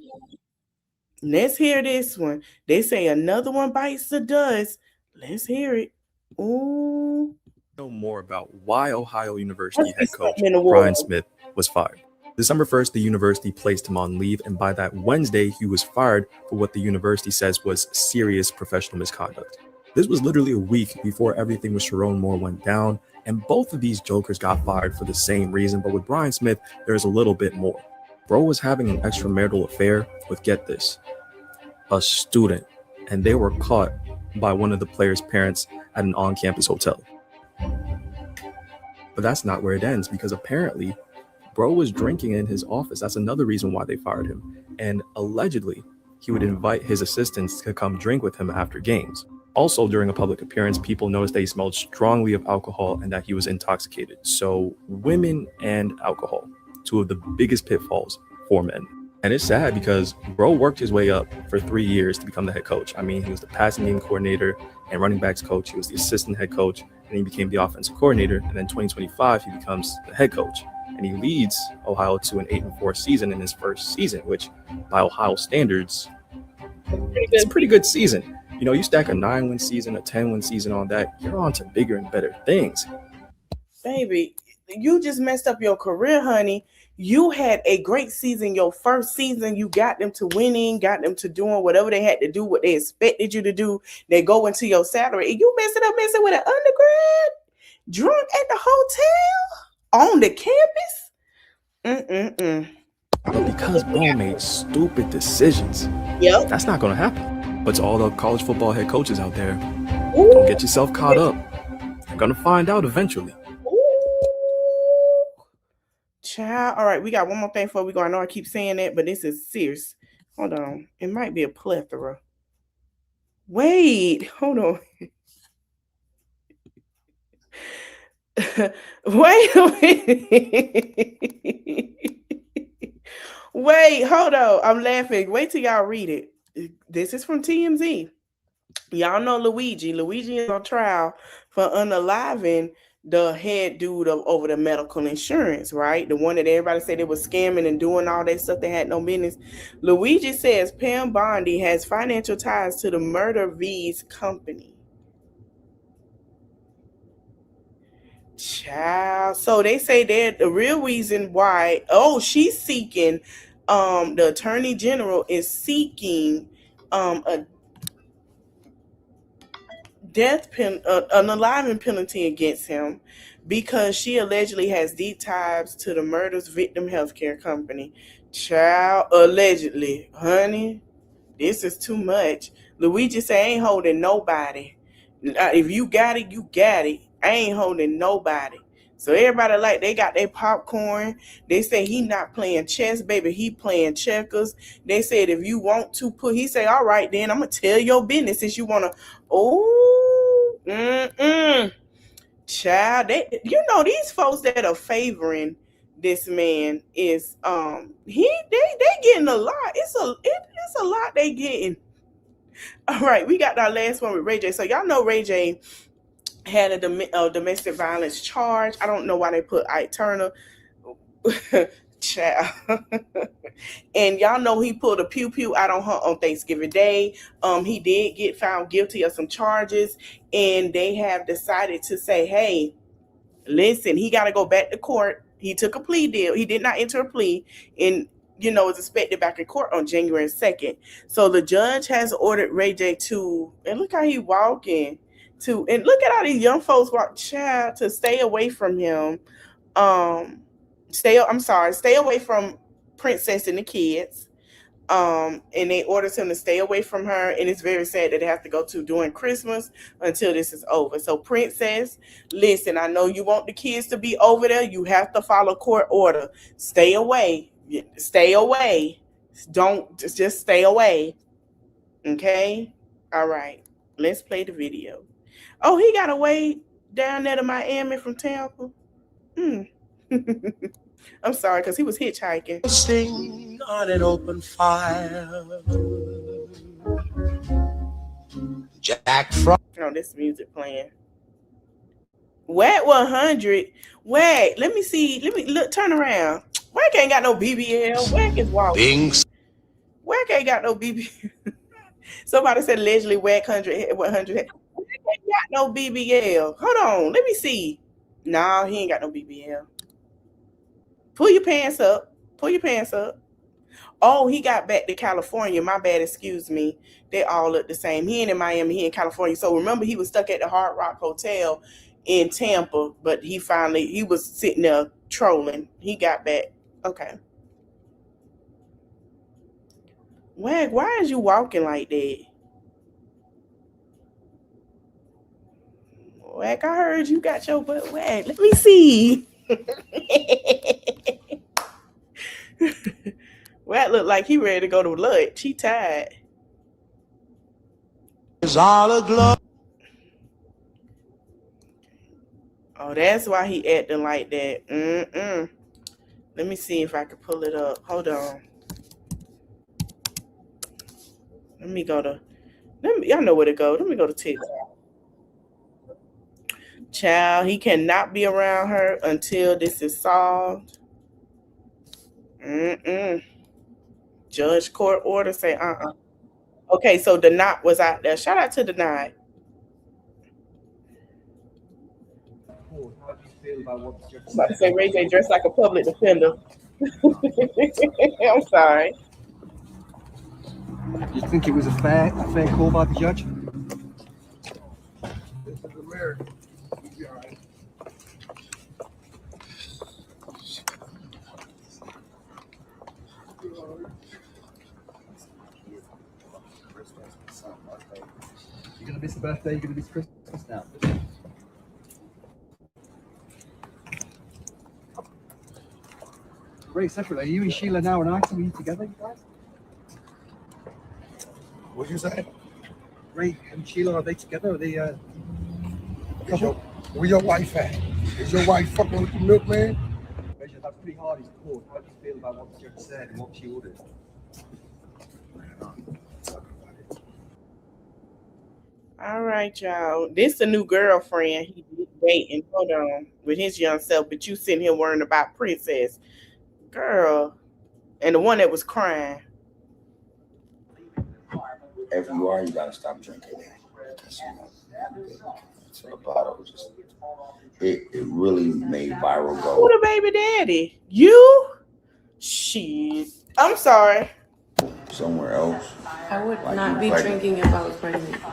let's hear this one. They say another one bites the dust. Let's hear it. Ooh. Know more about why Ohio University head coach Brian Smith was fired. December 1st, the university placed him on leave, and by that Wednesday, he was fired for what the university says was serious professional misconduct. This was literally a week before everything with Sharon Moore went down, and both of these jokers got fired for the same reason, but with Brian Smith, there's a little bit more. Bro was having an extramarital affair with, get this, a student, and they were caught by one of the players' parents at an on-campus hotel. But that's not where it ends, because apparently, Bro was drinking in his office. That's another reason why they fired him. And allegedly, he would invite his assistants to come drink with him after games. Also, during a public appearance, people noticed that he smelled strongly of alcohol and that he was intoxicated. So women and alcohol, two of the biggest pitfalls for men. And it's sad because Bro worked his way up for 3 years to become the head coach. I mean, he was the passing game coordinator and running backs coach. He was the assistant head coach. and he became the offensive coordinator. And then 2025, he becomes the head coach, and he leads Ohio to an 8-4 season in his first season, which by Ohio standards, it's a pretty good season. You know, you stack a 9-win season, a 10-win season on that, you're on to bigger and better things. Baby, you just messed up your career, honey. You had a great season your first season. You got them to winning, got them to doing whatever they had to do, what they expected you to do. They go into your salary. And you messed it up messing with an undergrad, drunk at the hotel, on the campus. But because bro made stupid decisions, that's not going to happen. But to all the college football head coaches out there, don't get yourself caught up. You're going to find out eventually. Child. All right, we got one more thing before we go. I know I keep saying that, but this is serious. Hold on. It might be a plethora. Wait, hold on. Wait a minute. Wait, hold on. I'm laughing. Wait till y'all read it. This is from TMZ. Y'all know Luigi. Luigi is on trial for unaliving the head dude over the medical insurance, right? The one that everybody said they was scamming and doing all that stuff they had no business. Luigi says Pam Bondi has financial ties to the Murder V's company. Child. So they say that the real reason why, she's seeking, the attorney general is seeking a death an unaliving penalty against him because she allegedly has deep ties to the murder's victim healthcare company. Child, allegedly. Honey, this is too much. Luigi say I ain't holding nobody. If you got it, you got it. I ain't holding nobody. So everybody like they got their popcorn. They say he not playing chess, baby. He playing checkers. They said if you want to put, he say, all right, then I'm gonna tell your business since you wanna. Child, they, you know, these folks that are favoring this man is they getting a lot. It's a lot they getting. All right, we got our last one with Ray J. So y'all know Ray J had a domestic violence charge. I don't know why they put Ike Turner. Child. And y'all know he pulled a pew-pew out on her on Thanksgiving Day. He did get found guilty of some charges, and they have decided to say, hey, listen, he got to go back to court. He took a plea deal. He did not enter a plea, and is expected back in court on January 2nd. So the judge has ordered Ray J to, and look how he walking, and look at all these young folks walk, child, to stay away from him. Stay away from Princess and the kids. And they orders him to stay away from her. And it's very sad that they have to go to during Christmas until this is over. So Princess, listen, I know you want the kids to be over there. You have to follow court order. Stay away. Stay away. Don't just stay away. Okay? All right. Let's play the video. Oh, he got away down there to Miami from Tampa. I'm sorry, because he was hitchhiking. Sing on an open fire. Jack Frost. Oh, this music playing. Wack 100. Wack, let me see. Let me look. Turn around. Wack ain't got no BBL. Wack is walking. Wack ain't got no BBL. Somebody said allegedly Wack 100. Wack ain't got no BBL. Hold on. Let me see. Nah, he ain't got no BBL. Pull your pants up. Pull your pants up. Oh, he got back to California. My bad, excuse me. They all look the same. He ain't in Miami, he in California. So remember, he was stuck at the Hard Rock Hotel in Tampa, but he was sitting there trolling. He got back. Okay. Wag, why is you walking like that? Wag, I heard you got your butt wag. Let me see. Wag look like he ready to go to lunch. He tired. It's all a glow. Oh, that's why he acting like that. Let me see if I can pull it up. Hold on. Let me y'all know where to go. Let me go to TikTok. Child, he cannot be around her until this is solved. Judge court order say Okay, so the knot was out there. Shout out to the knot. I'm about to say Ray J dressed like a public defender. I'm sorry. You think it was a fair call by the judge? You're gonna miss the birthday. You're gonna miss Christmas now. Ray, separately, are you and Sheila now and Artie? Are you together, you guys? What'd you say? Ray and Sheila, are they together? Are they Where your wife at? Is your wife fucking with the milkman? Rachel, that's pretty hard. He's court. How do you feel about what the judge said and what she ordered? All right, y'all. This a new girlfriend he dating. Hold on, with his young self, but you sitting here worrying about Princess, girl, and the one that was crying. If you are, you gotta stop drinking it. Because, so the bottle just it really made viral go. Who the baby daddy? You? Shit. I'm sorry. Somewhere else. I would Like not you be pregnant. drinking if I was pregnant.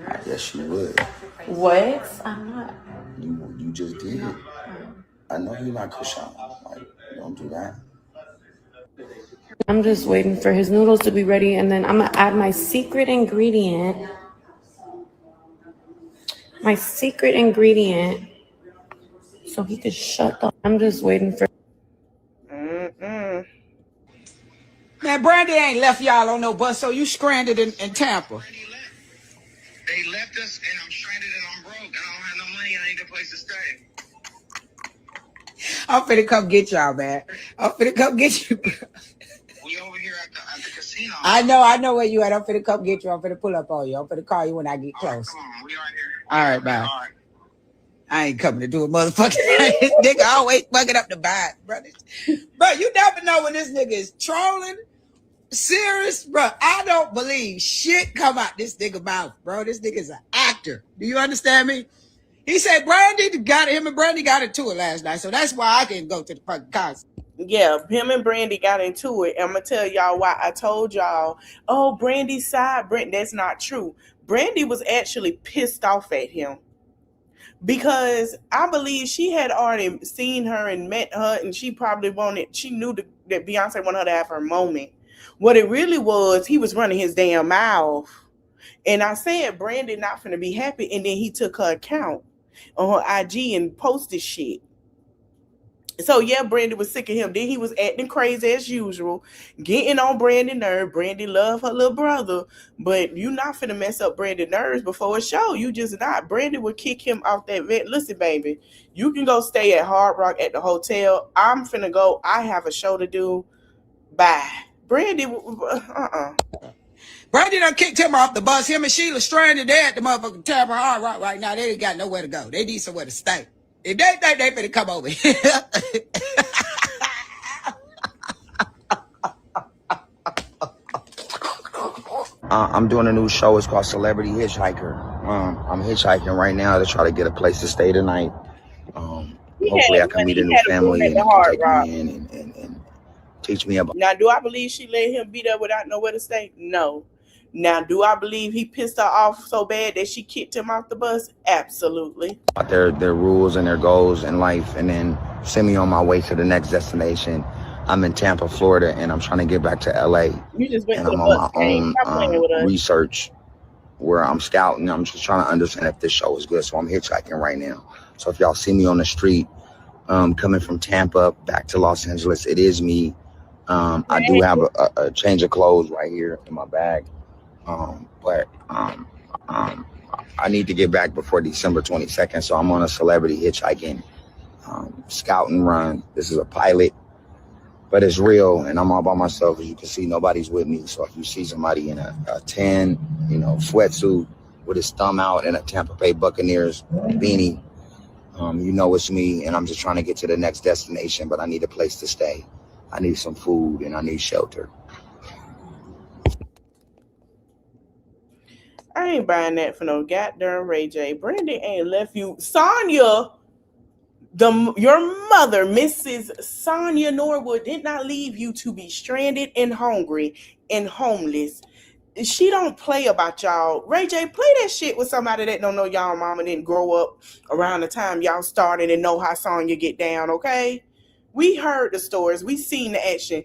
I guess you would. What? I'm not. You just did. I know you're not Krishan. Like, don't do that. I'm just waiting for his noodles to be ready, and then I'm gonna add my secret ingredient. My secret ingredient, so he could shut up. I'm just waiting for. Man, Brandy ain't left y'all on no bus, so you stranded in Tampa. They left us, and I'm stranded and I'm broke. I don't have no money and I need a place to stay. I'm finna come get y'all, man. I'm finna come get you. We over here at the casino. I know where you at. I'm finna come get you. I'm finna pull up on you. I'm finna call you when I get close. Come on, we right here. All right, bye. I ain't coming to do a motherfucking this nigga always bugging up the vibe, brother. Bro, you never know when this nigga is trolling. Serious, bro. I don't believe shit come out this nigga mouth, bro. This nigga's an actor. Do you understand me? He said him and Brandy got into it last night, so that's why I didn't go to the fucking concert. Yeah, him and Brandy got into it. I'm gonna tell y'all why. I told y'all, oh, Brandy's side. That's not true. Brandy was actually pissed off at him because I believe she had already seen her and met her, and she knew that Beyonce wanted her to have her moment. What it really was, he was running his damn mouth. And I said, Brandy not finna be happy. And then he took her account on her IG and posted shit. So yeah, Brandy was sick of him. Then he was acting crazy as usual, getting on Brandy nerve. Brandy love her little brother, but you not finna mess up Brandy nerves before a show. You just not. Brandy would kick him off that vent. Listen, baby, you can go stay at Hard Rock at the hotel. I'm finna go. I have a show to do. Bye. Brandy, Brandy done kicked him off the bus. Him and Sheila stranded there at the motherfucking Tampa Hard Rock right now. They ain't got nowhere to go. They need somewhere to stay. If they think they finna come over here. I'm doing a new show. It's called Celebrity Hitchhiker. I'm hitchhiking right now to try to get a place to stay tonight. Hopefully I can meet a new family and take me in and teach me about. Now, do I believe she let him be there without nowhere to stay? No. Now, do I believe he pissed her off so bad that she kicked him off the bus? Absolutely. Their rules and their goals in life, and then send me on my way to the next destination. I'm in Tampa, Florida, and I'm trying to get back to LA. You just went and to I'm the on bus. my own Stop playing with us. research where I'm scouting. I'm just trying to understand if this show is good. So I'm hitchhiking right now. So if y'all see me on the street coming from Tampa back to Los Angeles, it is me. I do have a change of clothes right here in my bag. But I need to get back before December 22nd. So I'm on a celebrity hitchhiking scouting run. This is a pilot, but it's real, and I'm all by myself. As you can see, nobody's with me. So if you see somebody in a tan, sweatsuit, with his thumb out and a Tampa Bay Buccaneers beanie. You know it's me, and I'm just trying to get to the next destination, but I need a place to stay. I need some food, and I need shelter. I ain't buying that for no goddamn Ray J. Brandy ain't left you. Sonya, your mother, Mrs. Sonya Norwood, did not leave you to be stranded and hungry and homeless. She don't play about y'all. Ray J, play that shit with somebody that don't know y'all mama didn't grow up around the time y'all started and know how Sonya get down, okay? We heard the stories. We seen the action.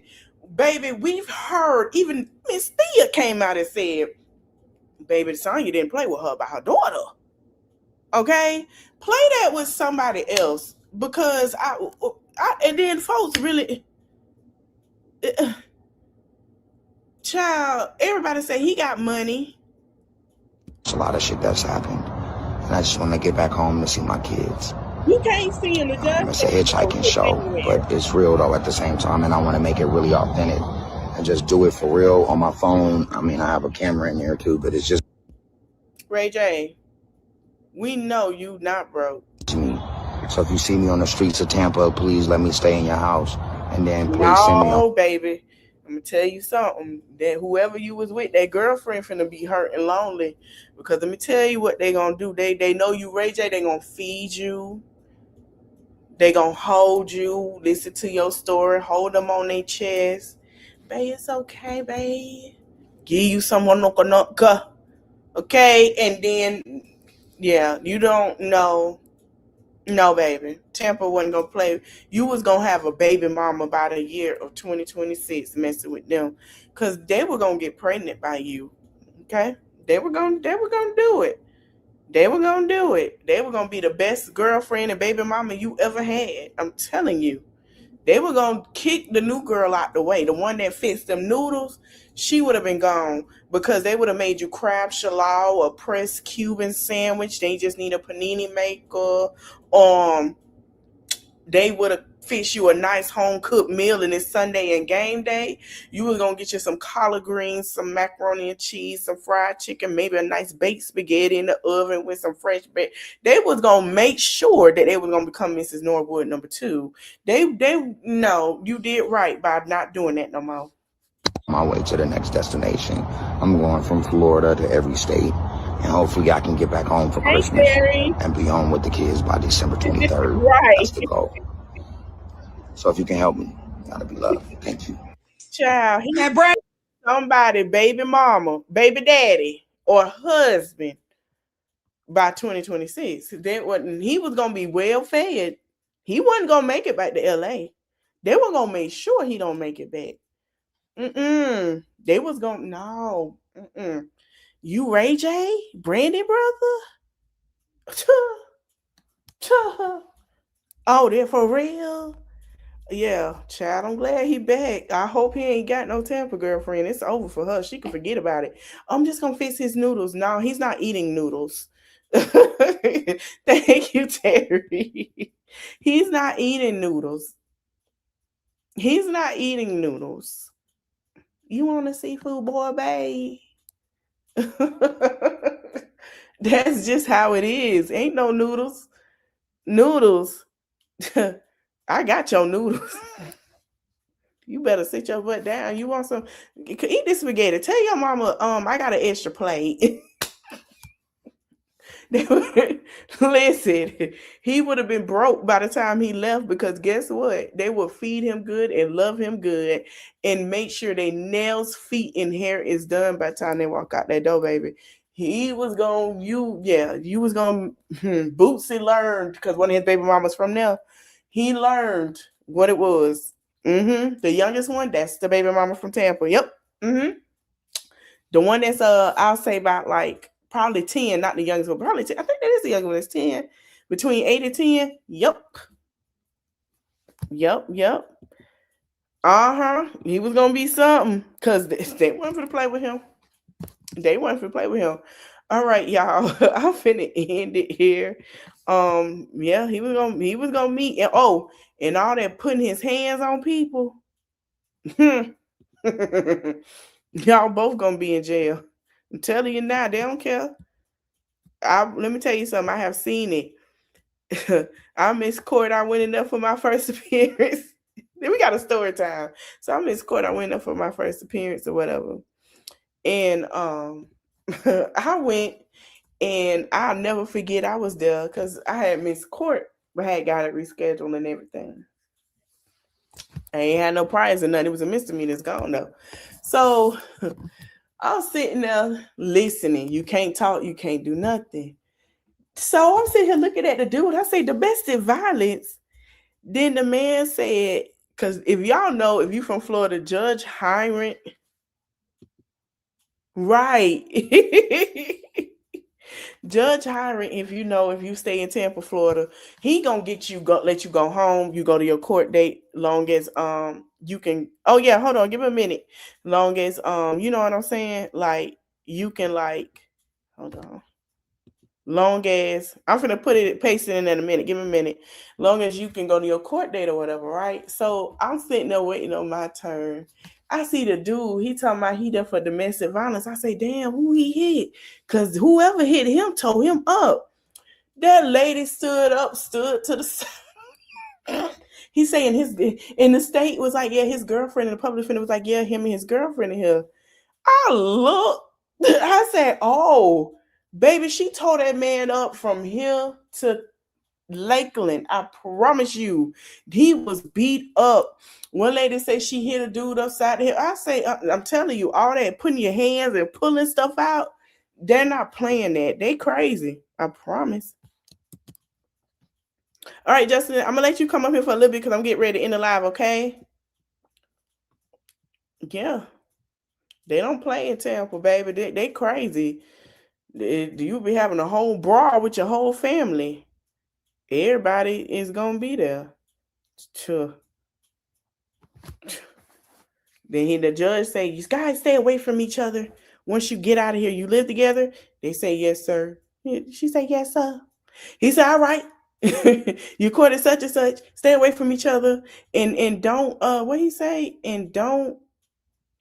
Baby, we've heard, even Miss Thea came out and said, baby, Sonya didn't play with her about her daughter. Okay? Play that with somebody else, because I and then folks really... Child, everybody say he got money. There's a lot of shit that's happened, and I just want to get back home to see my kids. You can't see in the dust. It's a hitchhiking show, but it's real though at the same time, and I want to make it really authentic and just do it for real on my phone. I mean, I have a camera in there too, but it's just Ray J, we know you not broke. me. So if you see me on the streets of Tampa, please let me stay in your house, and then please send me No, baby. I'm gonna tell you something. That whoever you was with, that girlfriend finna be hurt and lonely. Because let me tell you what they gonna do. They know you, Ray J. They gonna feed you. They gonna hold you, listen to your story, hold them on their chest. Babe, it's okay, babe. Give you someone nuka. Okay, and then yeah, you don't know. No, baby. Tampa wasn't gonna play. You was gonna have a baby mama by the year of 2026 messing with them, because they were gonna get pregnant by you. Okay? They were gonna do it. They were gonna do it. They were gonna be the best girlfriend and baby mama you ever had. I'm telling you. They were gonna kick the new girl out the way. The one that fits them noodles, she would have been gone, because they would have made you crab shallow, a pressed Cuban sandwich. They just need a panini maker. They would have fixed you a nice home cooked meal, and it's Sunday and game day. You were gonna get you some collard greens, some macaroni and cheese, some fried chicken, maybe a nice baked spaghetti in the oven with some fresh bread. They was gonna make sure that they was gonna become Mrs. Norwood number 2. They no, you did right by not doing that no more. my way to the next destination. I'm going from Florida to every state, and hopefully I can get back home for Christmas and be home with the kids by December 23rd. Right. That's the goal. So if you can help me, that'd be love. Thank you. Child, he had somebody, baby mama, baby daddy, or husband by 2026. He was gonna be well fed. He wasn't gonna make it back to LA. They were gonna make sure he don't make it back. They was gonna no. You Ray J, Brandy brother. Oh, they're for real. Yeah, child, I'm glad he back. I hope he ain't got no Tampa girlfriend. It's over for her. She can forget about it. I'm just gonna fix his noodles. No, he's not eating noodles. Thank you, Terry. He's not eating noodles. He's not eating noodles. You want a seafood boy, babe? That's just how it is. Ain't no noodles. Noodles. I got your noodles. You better sit your butt down. You want some? Eat this spaghetti. Tell your mama, I got an extra plate. Listen, he would have been broke by the time he left, because guess what? They will feed him good and love him good and make sure their nails, feet, and hair is done by the time they walk out that door, baby. He was going, you was going, Bootsy learned, because one of his baby mamas from there, he learned what it was. The youngest one, that's the baby mama from Tampa. Yep. The one that's, I'll say about like, probably 10, not the youngest one, probably 10. I think that is the youngest one. It's 10. Between 8 and 10. Yep. He was going to be something, because they weren't going to play with him. All right, y'all. I'm finna end it here. Yeah, he was gonna meet. And all that putting his hands on people. Y'all both gonna be in jail. I'm telling you now, they don't care. let me tell you something. I have seen it. I Miss Court. I went in there for my first appearance. Then we got a story time. So I Miss Court. I went in there for my first appearance or whatever. And I went, and I'll never forget I was there because I had Miss Court, but I had got it rescheduled and everything. I ain't had no prize or nothing. It was a misdemeanor. It's gone though. So I was sitting there listening. You can't talk. You can't do nothing. So I'm sitting here looking at the dude. I say domestic violence. Then the man said, because if y'all know, if you from Florida, Judge Hiring, right. Judge Hiring, if you stay in Tampa, Florida, he gonna let you go home. You go to your court date, long as you can. Oh yeah, hold on, give me a minute. Long as you know what I'm saying. Like you can hold on. Long as I'm gonna paste it in a minute. Give me a minute. Long as you can go to your court date or whatever, right? So I'm sitting there waiting on my turn. I see the dude, he talking about he there for domestic violence. I say, damn, who he hit? Because whoever hit him tore him up. That lady stood to the side. He's saying in the state was like, yeah, his girlfriend, and the public defender was like, yeah, him and his girlfriend in here. I looked, I said, oh, baby, she tore that man up from here to Lakeland. I promise you, he was beat up. One lady said she hit a dude upside the head. I say, I'm telling you, all that putting your hands and pulling stuff out, they're not playing that. They crazy. I promise. All right, Justin, I'm gonna let you come up here for a little bit because I'm getting ready to end the live, okay? Yeah. They don't play in Tampa, baby. They crazy. You be having a whole brawl with your whole family. Everybody is gonna be there. Sure. Then the judge say, you guys stay away from each other. Once you get out of here, you live together. They say, yes, sir. She said, yes, sir. He said, all right. You courted such and such. Stay away from each other. And don't, what he say? And don't,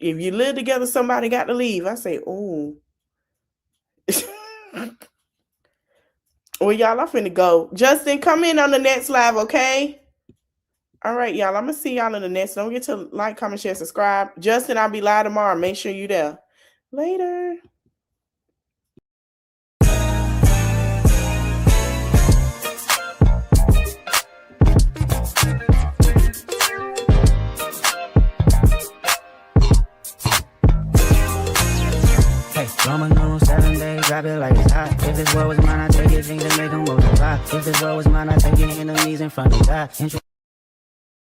if you live together, somebody got to leave. I say, oh. Well, y'all, I'm finna go. Justin, come in on the next live, okay? All right, y'all. I'm going to see y'all in the next. Don't forget to like, comment, share, subscribe. Justin, I'll be live tomorrow. Make sure you're there. Later. Hey, Roman on 7 days, drop it like it's hot. If this world was mine, I take it, things and make them multiply. If this world was mine, I take your enemies in front of God.